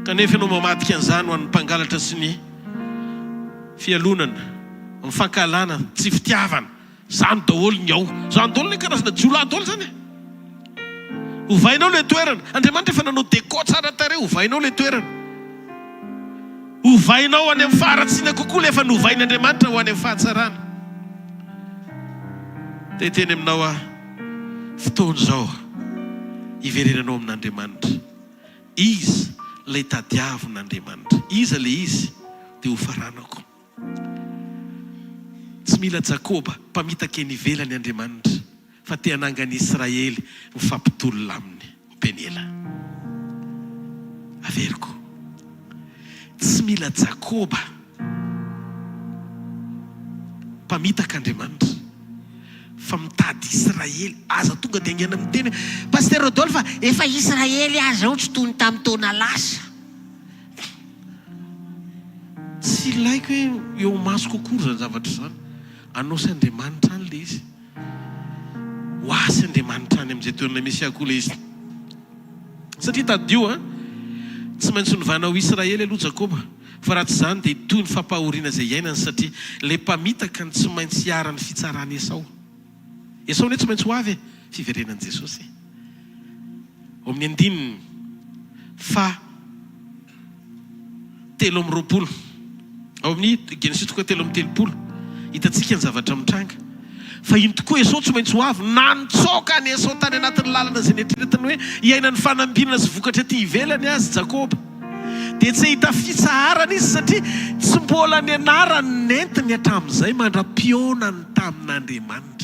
kanefa ianao mamadika an'izany ho an'ny mpangalatra sy ny fialonana mifankalana tsy fitiavana zany daholo ny ao zany daholo ny karazana jiolahy daholo zany hovainao le toerana Andriamanitra efa nanao déco tsara tare hovainao le toerana hovainao any amin'ny faharatsiana kokoa le efa novain'Andriamanitra ho any amin'ny fahatsarana dia teny aminao fotoana zao iverenanao amin'Andriamanitra izy lay tadiavin'Andriamanitra iza le izy dia ho faranako tsy mila Jakoba mpamitaka eny ivelany Andriamanitra fa te hanangany Israely mifampitolona aminy Peniela averiko tsy mila Jakoba mpamitaka Andriamanitra fa mitady Israely aza tonga dia angena miteny Pasteur Rodolphe efa Israely aza ao tsy tony tamin'ny taona lasa tsy ilaiko hoe eo maso kokory zany zavatra zany anao sy Andriamanitra any le izy ho asy Andriamanitra any amin'izay toerana misy akoho le izy satria tadio tsy maintsy novanao Israely aloha Jakoba fa raha tsy zany dia toy ny fampahoriana izay iainany satria le mpamitaka ny tsy maintsy hiarany fitsarany Esau ne tsy maintsy ho avy fiverenan'i Jesosy ao amin'ny andininy fa 7:20 ao amin'ny Genesis 3:30 hitantsika ny zavatra mitranga fa iny tokoa Esau tsy maintsy ho avy nantsoka ny Esau tany anatin'ny lalana izay netretany hoe iainany fanambinana sy vokatra ty ivelany azy Jakoba dia tsy hita fitsaharana izy satria tsy mbola ny anarany nentiny hatramin'izay mandra-pionany tamin'Andriamanitra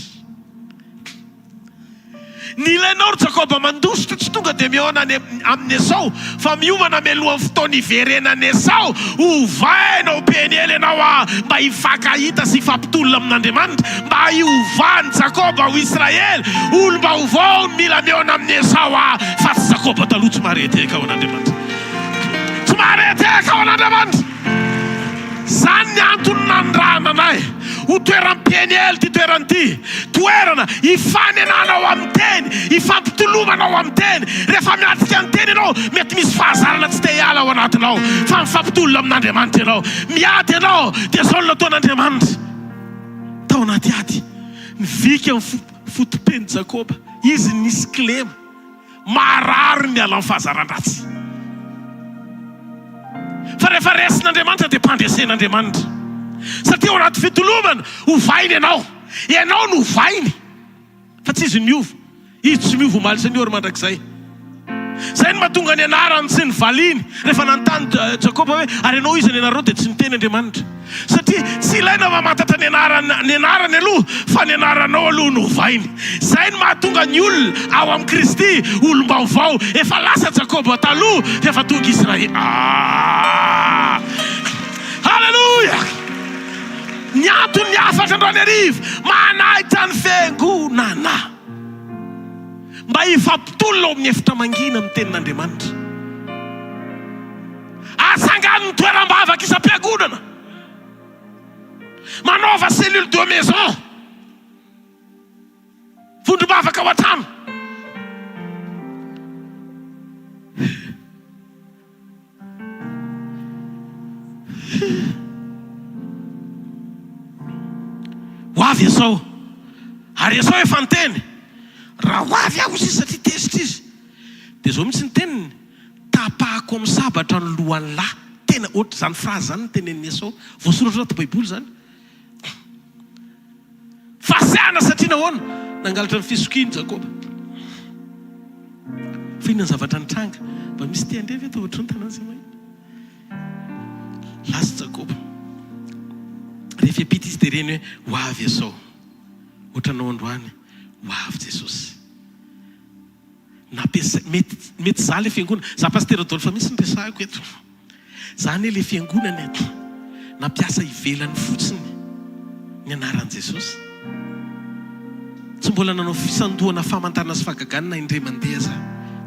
ny ilainao ry Jakoba mandositra tsy tonga dia miona amin'ny Esau fa miomana mialohan'ny fotoana iverenany Esau hovainao Peniela ianao mba hifankahita sy hifampitolona amin'Andriamanitra mba hiovany Jakoba ho Israely olo mba hovaony mila miona amin'ny Esau fa tsy Jakoba taloha tsy mahareteka ao an'Andriamanitra tsy mahareteka ao an'Andriamanitra zany ny antony nandrana anay ho toerany Peniel ty toerany ty toerana hifanenana ao amin'ny teny hifampitolomana ao amin'ny teny rehefa miatrika ny teny ianao mety misy fahazarana tsy te hiala ao anatinao fa mifampitolona amin'Andriamanitra ianao miady ianao dia zao ny nataon'Andriamanitra tao anaty ady mivika amin'ny fotopeny Jakoba izy nisy kilema marary ny ala amin'ny fahazaran-dratsy fa rehefa resin'Andriamanitra dia mpandresen'Andriamanitra satria ao anaty fitolomana hovainy ianao no hovainy fa tsy izy niovo izy tsy miovo maly Seigneur mandrakizay zay ny mahatonga ny anarany sy ny valiny rehefa nanontany Jakoba hoe ary ianao iza ny anarao dia tsy niteny Andriamanitra satria tsy ilaina mamantatra ny anarany aloha fa ny anaranao aloha no hovainy zay ny mahatonga ny olona ao amin'ny Kristy olom-baovao efa lasa Jakoba taloha efa tonga Israely halleluja ny antony ny afatra androany arivo manahitra ny fiangonana mba hifampitolona ao amin'ny efitra mangina amin'ny tenin'Andriamanitra atsangany ny toeram-bavaka isam-piangonana manaova cellule de maison vondrom-bavaka ao an-trano ho avy Esau ary Esau efa niteny raha ho avy aho izy satria tezitra izy dia zao mihitsy ny teniny tapahako amin'ny sabatra ny lohan'ny lahy tena ohatry zany frazy zany ny tenen'ny Esau voasoratra anaty Baiboly zany fasehana satria nahoana nangalatra ny fisokiny Jakoba fa inona ny zavatra nitranga mba misy te andrevy eto ohatry ny tanàny zay lasa Jakoba rehefa epita izy dia reny hoe ho avy Esau ohatranao androany ho avy Jesosy mety za le fiangonana za Pasteur Rodolphe misy nyresahako eto zany le fiangonana eto nampiasa ivelany fotsiny ny anaran'i Jesosy tsy mbola nanao fisandohana famantarana sy fahagaganana indray mandeha za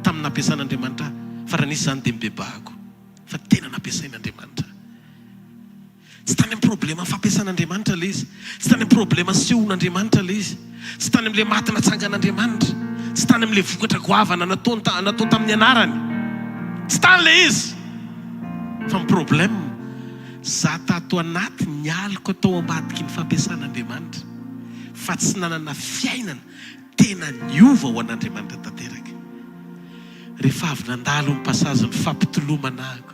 tamin'ny nampiasan'Andriamanitra fa raha nisy zany dia mibebahako fa tena nampiasain'Andriamanitra tsy tany amin'ny problema fampiasan'Andriamanitra le izy tsy tany amin'ny problema sehon'Andriamanitra le izy tsy tany amin'le maty natsangan'Andriamanitra tsy tany amin'le vokatra goavana natao tamin'ny anarany tsy tany le izy fa ny problème za tato anaty ny aliko atao ambadiky ny fampiasan'Andriamanitra fa tsy nanana fiainana tena niova ho an'Andriamanitra tanteraka. Rehefa avy nandalo ny pasazy ny fampitolomanako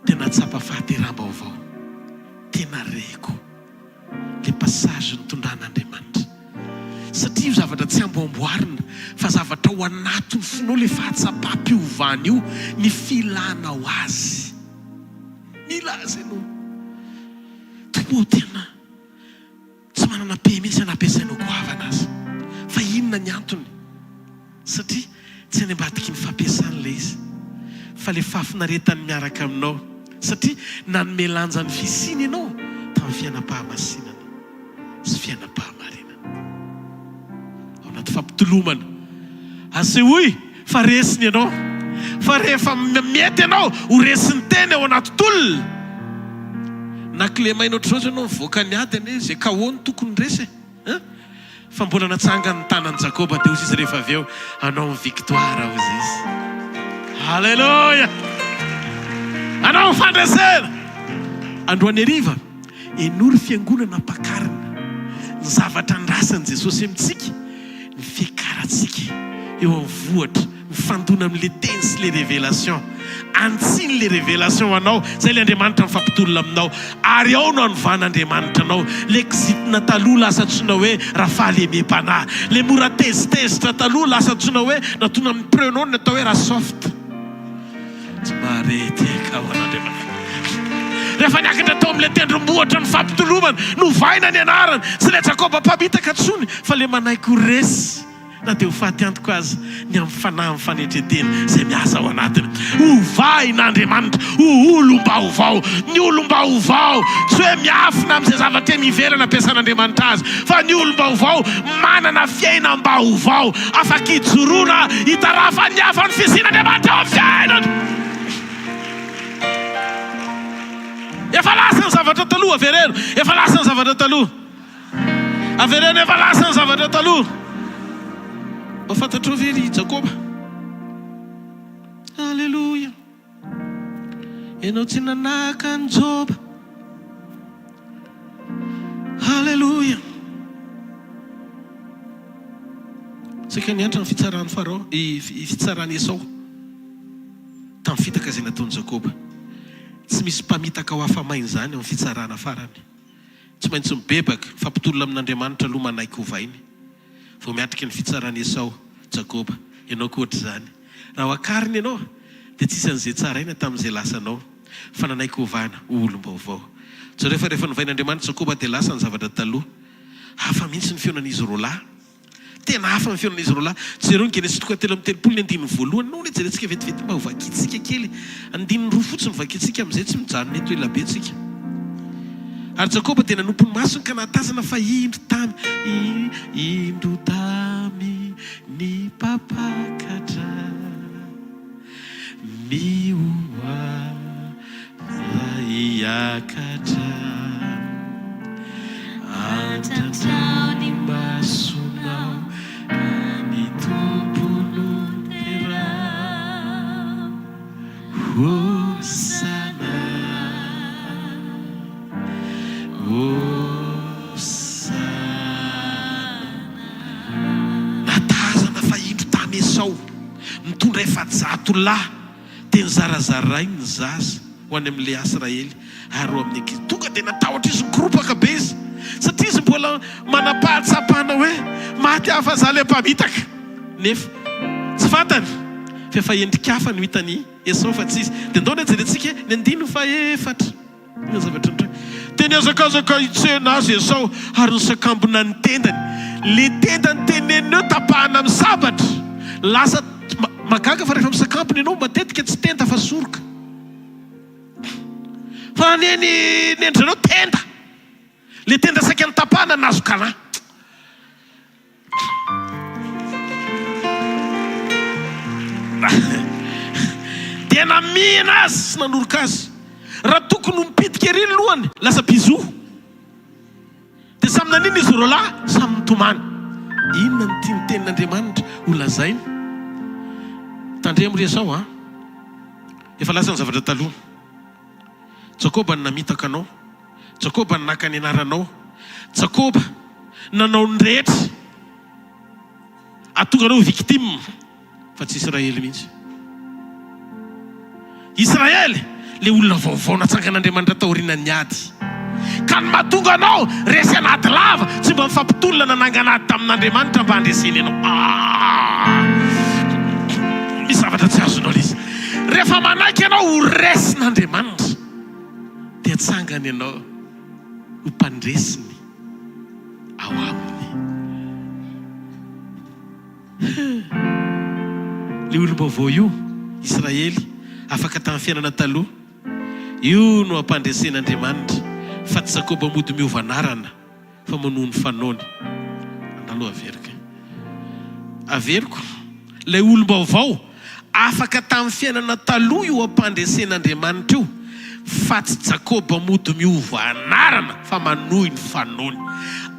tena tsapa fahateram-baovao tena reko le pasazy nitondran'Andriamanitra satria zavatra tsy amboamboarina fa zavatra ao anatiny fonao le fahatsapa-piovana io ny filana ho azy milaza ianao topo tena tsy manana pe mihitsy anampiasainao goavana azy fa inona ny antony satria tsy any ambadiky ny fampiasan'le izy fa le fafinaretany miaraka aminao satria nanome lanja ny fisiny ianao tamin'ny fiainam-pahamasinana sy fiainam-pahamarinana ao anaty fampitolomana asehoy fa resiny ianao fa rehefa mety ianao ho resiny teny ao anaty tolona na klemainao ohatr'izao ianao mivoaka ny adiny izy ka hoany tokony resy fa mbola natsanga ny tanan'i Jakoba dia ozy izy rehefa avy eo anao ny victoire ozy izy. Halleluja! Anao ny fandresena. Androany hariva enory fiangonana mpakarina ny zavatra andrasan'i Jesosy amintsika ny fiakarantsika eo amin'ny vohatra mifandona amin'le teny sy le révélation antsiny le révélation anao zay le Andriamanitra mifampitolona aminao ary ao no anovan'Andriamanitra anao le kizitina taloha lasa antsoina hoe rafaly emem-panahy le mora tezitezitra taloha lasa antsoina hoe natona amin'ny prénom natao hoe rasoft tsy mareteka ho an'Andriamanitra rehefa niakatra tao amin'le tendrombohatra ny fampitolomana novaina ny anarany sy le Jakoba mpamitaka tsony fa le manaiky ho resy na dia ho faty antoko azy ny amin'ny fanahy amin'ny fanetretena zay miasa ao anatiny hovain'Andriamanitra ho olom-baovao ny olom-baovao tsy hoe miafina amin'izay zavatra miverana ampiasan'Andriamanitra azy fa ny olom-baovao manana fiainam-baovao afaka hijoroana hitarafa ny hafa ny fisian'Andriamanitra ao amin'ny fiainana. Efa lasa ny zavatra taloha avereno efa lasa ny zavatra taloha avereno efa lasa ny zavatra taloha. Mafantatrao very Jakoba. Halleluja. Ianao tsy nanaka ny Joba. Halleluja. Sika niantra ny fitsarany Farao fitsarany Esau tamin'ny fitaka izay nataony Jakoba. Tsy misy mpamitaka ho afamainy izany amin'ny fitsarana farany. Tsy maintsy mibebaka fampitolona amin'Andriamanitra aloha manaiky hovainy vao miatrika ny fitsarany Esau Jakoba. Ianao koa ohatr'izany raha hoakariny ianao dia tsisy an'izay tsara ina tamin'izay lasanao fa nanaiky hovana olom-baovao. So rehefa novain'Andriamanitra Jakoba dia lasa ny zavatra taloha hafa mihitsy ny feonan'izy roalahy tena hafa ny feonan'izy roalahy. Jereo ny Genesis 3:3 ny andininy voalohany no jerentsika vetivety mba hovakitsika kely andininy roa fotsiny hovakitsika amin'izay tsy mijanona eto ela be tsika. Ary Jakoba dia nanompo ny masony ka nahatazana fa indro tamy ny papakatra mioa iakatra antantrao ny masonao ny tompono tera hosana natazana fa indro tamy Esau mitondra 700 lahy dia nizarazarainy ny zaza ho any amin'le Israely ary ho amin'ny ankizy tonga dia natahotra izy nikoropaka be izy satria izy mbola manam-pahatsapana hoe maty hafa za le mpamitaka nefa tsy fantany fa efa endrika hafa no hitany Esau fa tsy izy dia ndao nejerentsika ny 14 ny zavatra ndray teny azakazaka hitsena azy Esau ary nisakambona ny tendany le tendany teneneo tapahana amin'ny sabatra lasa magaga fa rehefa misakambona ianao matetika tsy tenda fa soroka fa nendranao tenda le tenda saika ny tapahana nazo kala dia namihana azy sy nanoroka azy raha tokony mipitika ery ny lohany lasa bizo dia samy naniny izy roalahy samy nitomany inona ny tia ny tenin'Andriamanitra ho lazainy. Tandremo ry zao efa lasa ny zavatra taloha. Jakoba ny namitaka anao, Jakoba ny naka ny anaranao, Jakoba nanao ny rehetra atonga anao victime, fa tsy Israely mihitsy. Israely le olona vaovao natsangan'Andriamanitra taoriana ny ady, ka ny mahatonga anao resy anaty lava, tsy mba mifampitolona nananganady tamin'Andriamanitra mba handreseny anao. Misy zavatra tsy azonao izy. Rehefa manaiky ianao ho resin'Andriamanitra, dia tsangany ianao ho mpandresiny ao aminy. Le olom-baovao io, Israely, afaka tamin'ny fiainana taloha, io no ampandresen'Andriamanitra, fa tsy Jakoba mody miova anarana, fa manono fanaony. Andalo averiko. Le olom-baovao afaka tamin'ny fiainana taloha io ampandresen'Andriamanitra io, fa tsy Jakoba mody miova anarana, fa manohy ny fanaony.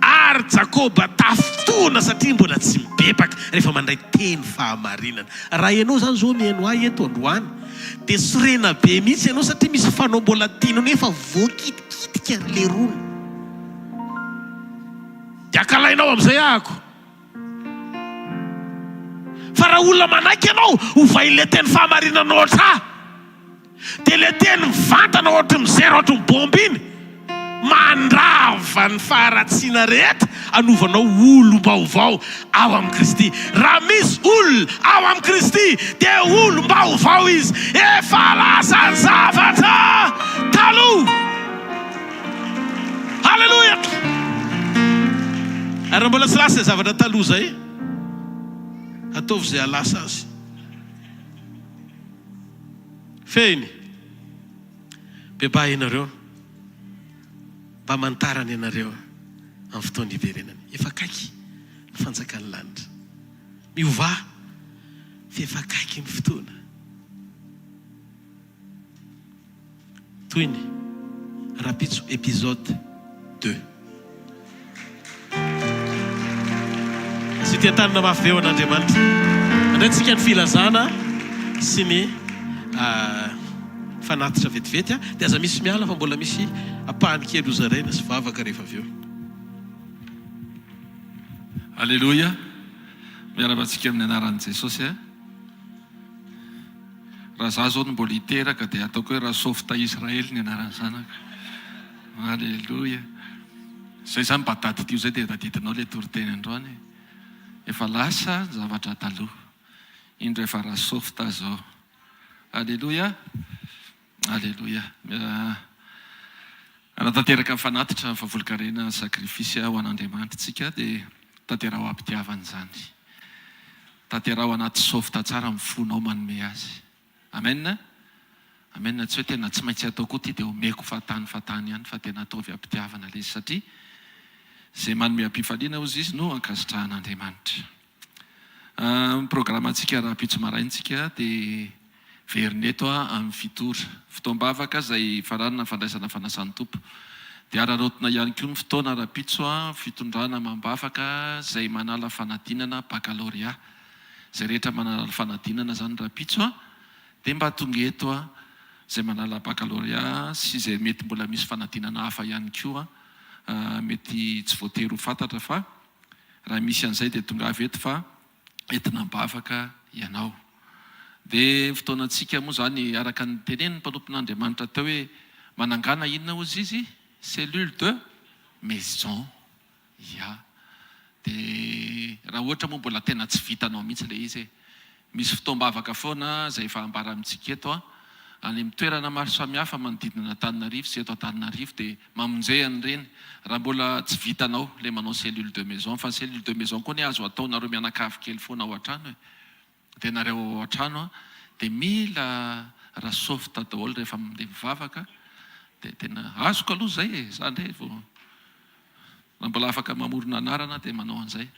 Ary Jakoba tafitona satria mbola tsy mibebaka rehefa mandray teny fahamarinana. Raha ianao zany zao mihaino ahy eto androany, dia sorena be mihitsy ianao satria misy fanao mbola tianao nefa voakitikitika le rony. Dia akalainao amin'izay ahako. Fa raha olona manaiky ianao ho vai le teny fahamarinana ohatrà, dia le teny mivantana ohatry mizera ohatry mibomby iny, mandrava ny faharatsiana rehetra, anovanao olom-baovao ao amin'ny Kristy. Raha misy olona ao amin'ny Kristy dia olom-baovao izy, efa lasa ny zavatra taloha. Halleluja. Ary raha mbola tsy lasa zavatra taloha zay, ataovy izay halasa azy. Feny bebahy ianareo, mba mantarany ianareo amin'ny fotoana iverenany. Efa kaiky ny fanjakan'ny lanitra. Miova fa efa kaiky ny fotoana. Toy ny rapitso épisode 2. Sy tia tanana mafy veo an'Andriamanitra. Andraintsika ny filazana sy ny fanatitra vetivety, dia aza misy miala fa mbola misy apahany kely hozaraina sy vavaka rehefa avy eo. Alléluia. Miarabantsika amin'ny anaran'i Jesosy. Raha za zao no mbola hiteraka dia ataoko hoe raha softa Israely ny anaran'ny zanaka. Alléluia. Zay zany mba tady tio zay dia tadidinao le toriteny androany. Efa lasa zavatra taloha, indro efa raha softa zao. Alléluia. Alléluia. Anatanteraka fanatitra favolkarena sakrifisy ho an'Andriamanitra dia tanterao ampitiavana zany. Tanterao anaty softa tsara mifonao manome azy. Amen. Amen. Tsy hoe tena tsy maintsy atao koa ty dia omeko fatany ihany, fa tena ataovy ampitiavana le izy, satria zay manome ampifaliana ozy izy no ankasitrahan'Andriamanitra. Programmantsika raha pitso maraintsika dia verineto amin'ny fitora fitoam-bavaka zay faranana fandraisana fanasan'ny tompo. Dia ararotona ihany koa ny fotoana raha-pitso fitondrana mambavaka zay manala fanadinana baccalauréat. Zay rehetra manala fanadinana zany raha-pitso dia mba tonga eto zay manala baccalauréat sy zay mety mbola misy fanadinana hafa ihany koa, mety tsy voatery ho fantatra, fa raha misy an'izay dia tonga avy eto fa entina mambavaka ianao. Dia fotoanantsika moa zany araka ny tenenin'ny mpanompon'Andriamanitra teo hoe manangana inona ozy izy? Cellule de maison. Ya. Dia raha ohatra moa mbola tena tsy vitanao mihitsy le izy, misy fotoam-bavaka foana zay efa ambara amintsika eto any amin'ny toerana maro samihafa manodidina Antananarivo sy eto Antananarivo, dia mamonjey an'ireny. Raha mbola tsy vitanao le manao cellule de maison, fa cellule de maison koa ny azo ataonareo mianakavy kely foana ao an-trano. Dia nareo ao an-trano dia mila raha softa daholo rehefa mivavaka, dia tena azoko aloha zay zany ndray vao raha mbola afaka mamorona anarana dia manao an'izay.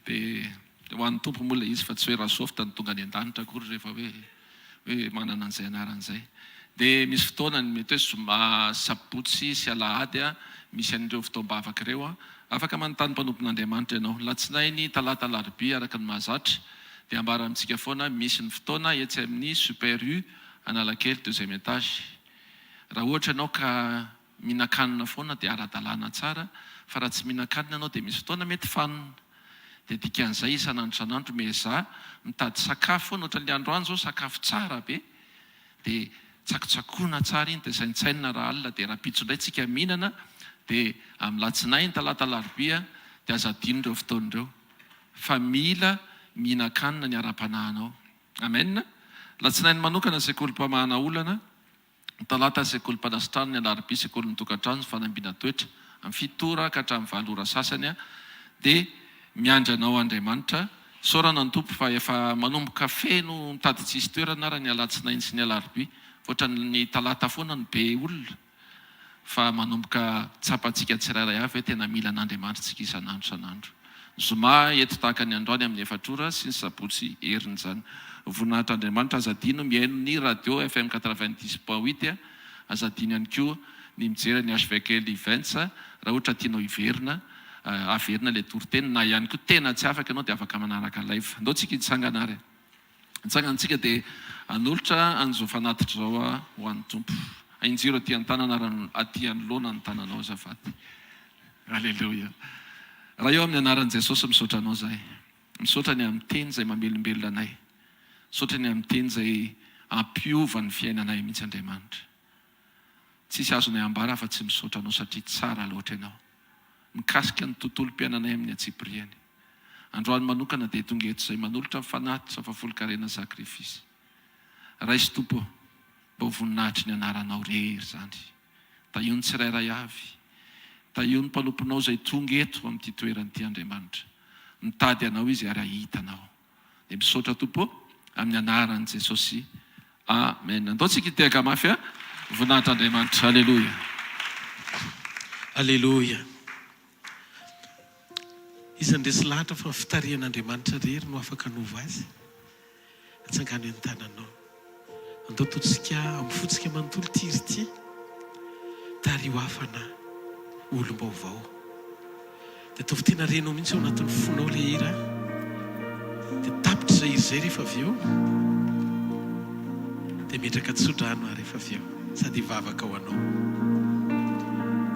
Dia ho an'ny tompo moa le izy, fa tsy hoe raha softa ny tonga any an-danitra akory rehefa hoe manana an'izay anaran'izay. dia misy fotoana ny mety hoe zoma sabotsy sy alahady a misy an'ireo fotoam-bavaka ireo a afaka manontany mpanompon'Andriamanitra ianao. Latsinainy, talata, alarobia araka ny mahazatra dia ambara amintsika foana misy ny fotoana etsy amin'ny super U Analakely deuxième étage. Raha ohatra ianao ka mihinan-kanina foana dia ara-dalàna tsara, fa raha tsy mihinan-kanina ianao dia misy fotoana mety fanina. Dia dikan'izay isan'andro miezaha mitady sakafo foana ohatra ny androany zao sakafo tsara be dia tsakotsakoana tsara iny dia saintsainina raha alina dia raha pitso indray tsika mihinana dia amin'ny latsinainy, talata, alarobia dia aza adino ireo fotoan'ireo fa mila mihinan-kanina ny ara-panahinao. Amen. Latsinainy manokana sekolim-pamahana olana, talata sekolim-panasitrano, ny alarobia sekolin'ny tokantrano fanambiana toetra amin'ny 7 ora ka hatramin'ny 8 ora sasany a dia miandranao Andriamanitra. Saorana ny tompo fa efa manomboka feno mitady tsisy toerana raha ny alatsinainy sy ny alarobia, ohatry ny talata foana ny be olona fa manomboka tsapantsika tsirairay avy hoe tena mila an'Andriamanitra tsika isan'andro. Zoma eto tahaka ny androany amin'ny 4 ora sy ny sabotsy herin'izany. Voninahitran'Andriamanitra aza adino mihaino ny radio FM 90.8 aza adino ihany koa ny mijery ny hvkl-mission raha ohatra tianao hiverina averina le toriteny na ihany koa tena tsy afaka ianao dia afaka manaraka live. Andao tsika hitsangana ary. Hitsangantsika dia anolotra an'izao fanatitra zao ho an'ny tompo. Ainjiro aty an-tanana aty anoloana ny tananao azafady. Alleluia. Raha eo amin'ny anaran'i Jesosy misaotra anao zahay. Misaotra ny amin'ny teny izay mamelombelona anay. Misaotra ny amin'ny teny izay ampiova ny fiainanay mihitsy Andriamanitra. Tsisy azonay ambara fa tsy misaotra anao satria tsara loatra ianao. Mikasika ny tontolo-piainanay amin'ny Antsipriany. Androany manokana dia tonga eto izay manolotra mifanatitra fa folo-karena sakrifisy. Raisy tompo, mba ho voninahitry ny anaranao rehery zany. Taio ny tsirairay avy. Taio ny mpanomponao izay tonga eto amin'ity toeran'ity Andriamanitra. Mitady anao izy ary ahitanao. Dia misaotra tompo amin'ny anaran'i Jesosy. Amen. Andaontsika hiteka mafy a. Voninahitra Andriamanitra. Alleluia. Alleluia. Izandresy lahatra fa fitarian'Andriamanitra rehery no afaka nova azy. Atsangany ny tananao. Andao totsika am'fotsika manontolo tiry ity. Tario hafana olom-baovao. Dia ataovy tena renao mihitsy ao anatin'ny fonao le hira. Dia tapitra izay hira izay rehefa avy eo. Dia metraka tsodrano rehefa avy eo. Sady vavaka ho anao.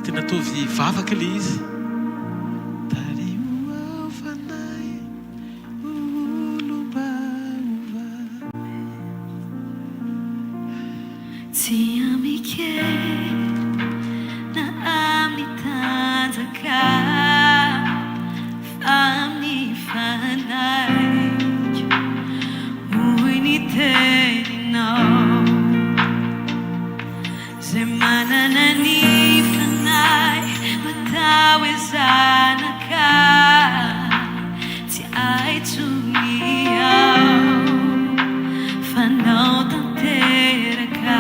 Tena ataovy vavaka le izy. Tsy amike na amin'ny tanjaka fa amin'ny fanahy hoy ny teninao zay manana ny fanahy matao hoe zanaka tsy aitsony ao fanao tanteraka.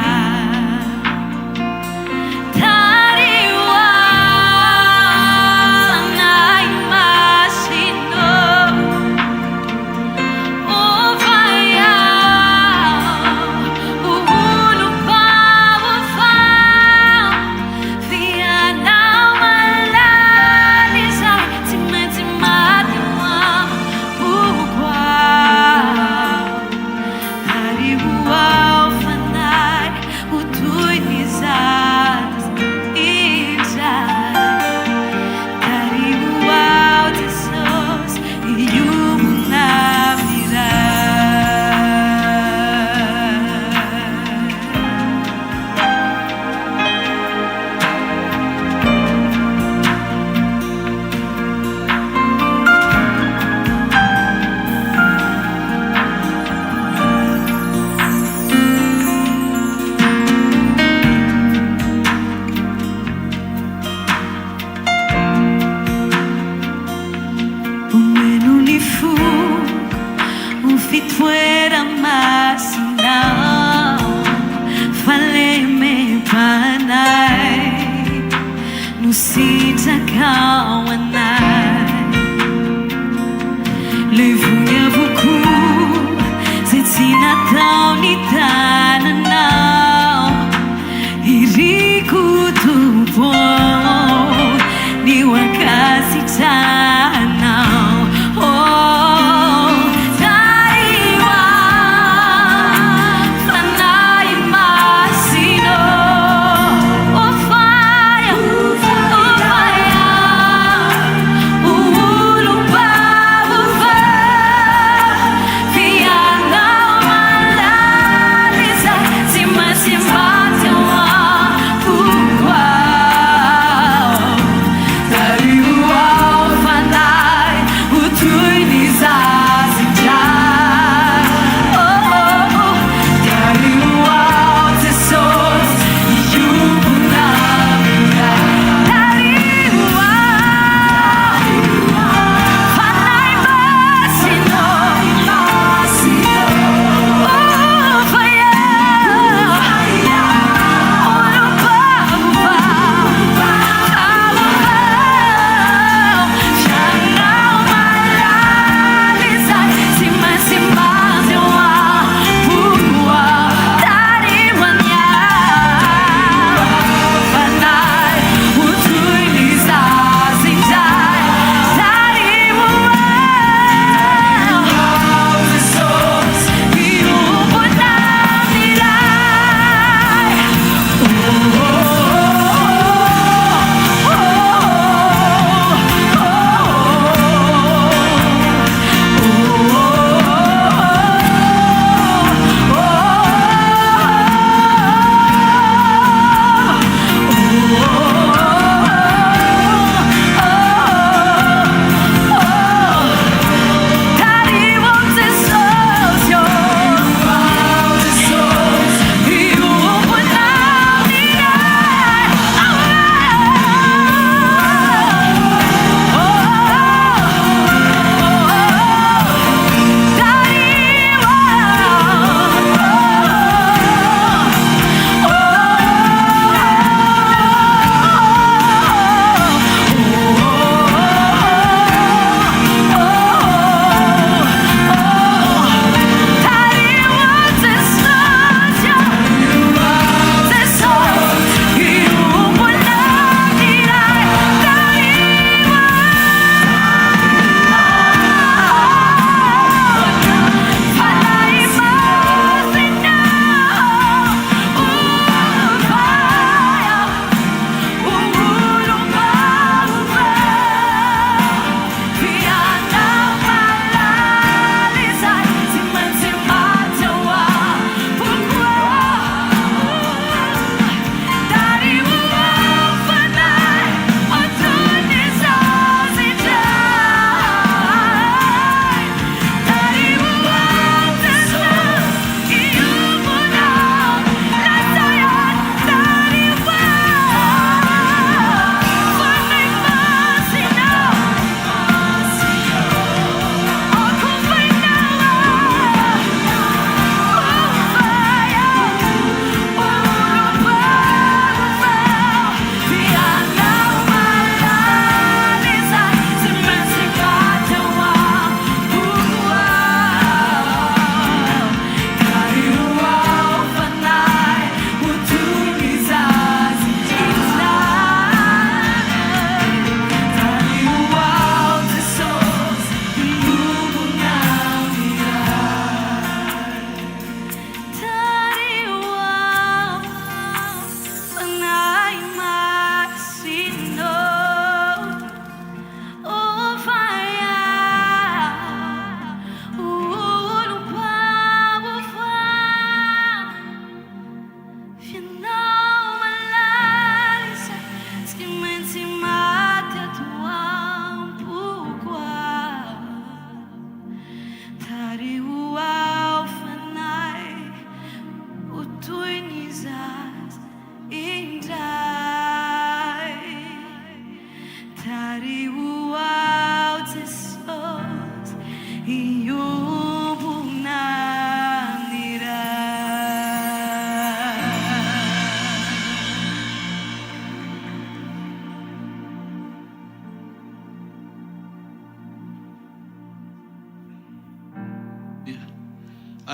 Natao ny tananao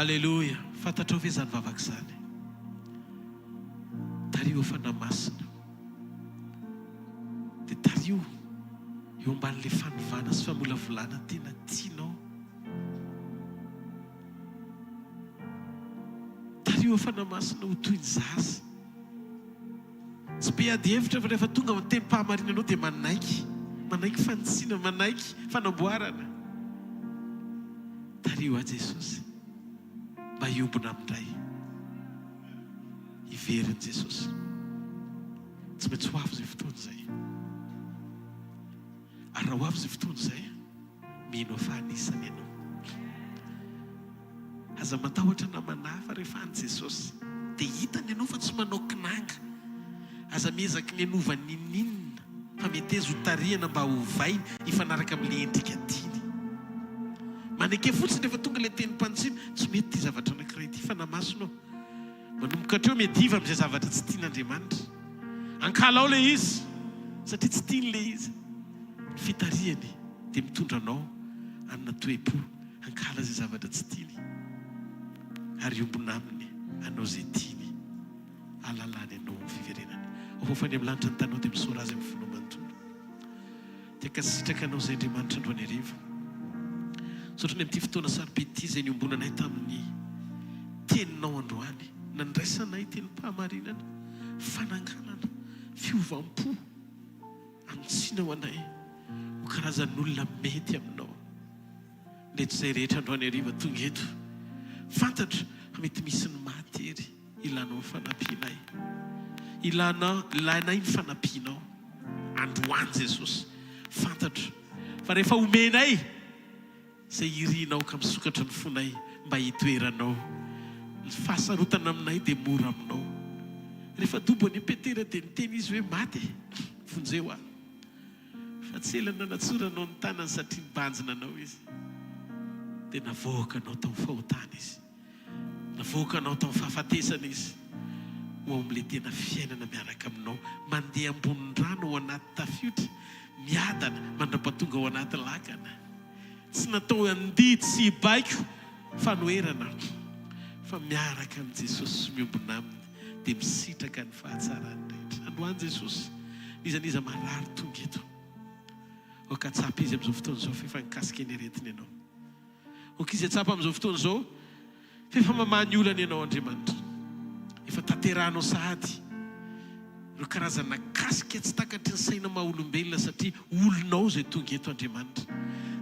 Alleluia. Fantatrao ve zany vavaka zany? Tario fanamasina. Dia tario eo amban'ilay fanovana sy famolavolana tena tianao. Tario fanamasina ho toy ny zaza. Tsy be ady hevitra fa rehefa tonga amin'ny tenim-pahamarina anao dia manaiky fanitsina, manaiky fanamboarana. Tario a Jesosy mba hiombona amin'indray. Iveriny Jesosy. Tsy maintsy ho avy izay fotoana izay. Ary raha ho avy izay fotoana izay, mino fa anisany ianao. Aza matahotra namana fa rehefa any Jesosy dia hitany ianao fa tsy manao kinanga. Aza miezaky ny anova ninninina fa mety ezo tarihana mba ho vainy hifanaraka amin'ilay endrika tiany. Maneke fotsiny rehefa tonga ilay teny mpantsina, tsy mety ity zavatra anankiray ity fa namasonao. Manomboka hatreo mediva amin'izay zavatra tsy tian'Andriamanitra. Ankala ao ilay izy satria tsy tiany ilay izy. Fitarihany dia mitondra anao anina toe-po hankala izay zavatra tsy tiany. Ary ombona aminy anao izay tiany. Alalany anao amin'ny fiverenany. Hofany amin'ny lanitra ny tanao dia misaora azy amin'ny finoa manontolo. Tiaka sitraka anao izay Andriamanitra androany hariva. Sotrany amin'ity fotoana sarobe ity izay niombonanay tamin'ny teninao androany. Nandraisanay tenim-pahamarinana, fananganana, fiovampo, antsina ho anay ho karazan'olona mety aminao. Ndreto izay rehetra androany hariva tonga eto. Fantatra fa mety misy ny maty ery. Ilanao ny fanampianay. Ilainay ny fanampianao. Androany Jesosy. Fantatra fa rehefa omenay izay irinao ka misokatra ny fonay mba hitoeranao. Ny fahasarotana aminay dia mora aminao. Rehefa dobo any Petera dia niteny izy hoe maty. Vonjeo aho. Fa tsy elana natsoranao ny tanany satria nibanjina anao izy. Dia navoaka anao tamin'ny fahotana izy. Navoaka anao tamin'ny fahafatesana izy. Ho amin'ilay tena fiainana miaraka aminao. Mandeha ambonin'ny rano ao anaty tafiotra. Miadana mandrapatonga ao anaty lakana. Tsy natao andidy sy hibaiko fa noerana. Fa miaraka amin'ny Jesosy miombona aminy dia misitraka ny fahatsarany rehetra. Androany Jesosy, nizaniza marary tonga eto. Okatsapa izy amin'izao fotoana izao fefa nikasika ny aretiny ianao. Izy atsapa amin'izao fotoana izao fefa mamany olana ianao Andriamanitra. Efa tanterahanao sahady ireo karazana kasika tsy takatry ny saina maha-olombelona satria olonao izay tonga eto Andriamanitra.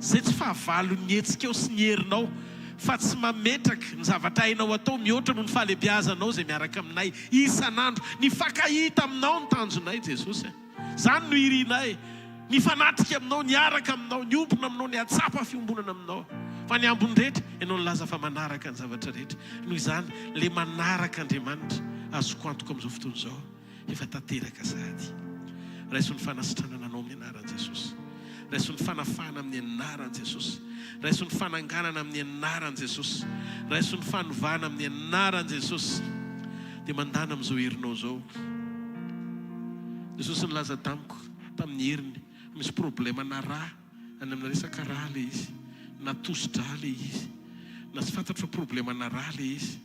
Izay tsy fahavalon'ny hetsika sy ny herinao fa tsy mametraka ny zavatra hainao atao mihoatra noho ny fahalebiazanao izay miaraka aminay isan'andro. Ny fakahita aminao ny tanjonay Jesosy. Izany no irinay. Ny fanatrika aminao, ny araka aminao, ny ompona aminao, ny atsapa fiombonana aminao. Fa ny ambony rehetra ianao ny laza fa manaraka ny zavatra rehetra. Noho izany ilay manaraka Andriamanitra azoko antoka amin'izao fotoana izao efa tanteraka sahady. Raiso ny fanasitranana anao amin'ny anaran'i Jesosy. Raiso ny fanafana amin'ny anaran'i Jesosy. Raiso ny fananganana amin'ny anaran'i Jesosy. Raiso ny fanovana amin'ny anaran'i Jesosy. Dia mandana amin'izao herinao izao. Jesosy nilaza tamiko tamin'ny heriny misy problema na raha any amin'ny resaka raha ilay izy. Na tosodra ilay izy. Na tsy fantatra fa problema na raha ilay izy.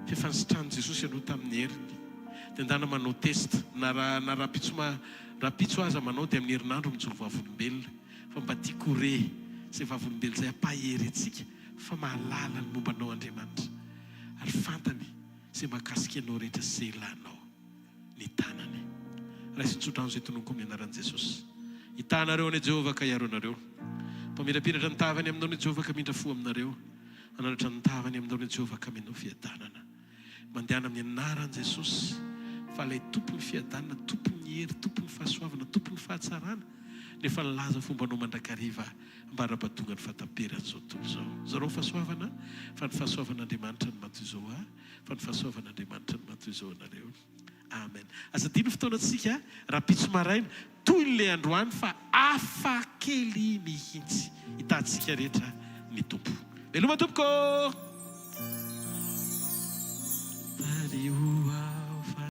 Fefa nisitrany Jesosy ianao tamin'ny heriny. Dia ndana manao test na raha-pitso aza manao dia amin'ny herinandro mijoro vavolombelona. Fa mba tiako re izay vavolombelona izay ampahery antsika fa mahalala ny mombanao Andriamanitra. Ary fantany izay mahakasika ianao rehetra izay ilanao ny tanany. Raha isotsodrano izay tononoko amin'ny anaran'i Jesosy. Hitanareo any Jehovah ka hiaro anareo. Pamirapiratra ny tavany aminao ny Jehovah ka mindra fo aminareo. Anaratra ny tavany aminao ny Jehovah ka minao fiadanana. Mandehana amin'ny anaran'i Jesosy. Fa ilay tompon'ny fiadanana, tompon'ny hery, tompon'ny fahasoavana, tompon'ny fahatsarana. Nefa nilaza fombanao mandrakariva mbarapatongany fataperany izao tontolo izao. Zareo fahasoavana, fa ny fahasoavan'Andriamanitra ny matoy izao fa ny fahasoavan'Andriamanitra ny matoy izao anareo. Amen. Azadino fotoana antsika raha-pitso maraina toy n'ilay androany fa hafa kely mihitsy hitantsika rehetra ny tompo. Veloma tompoko!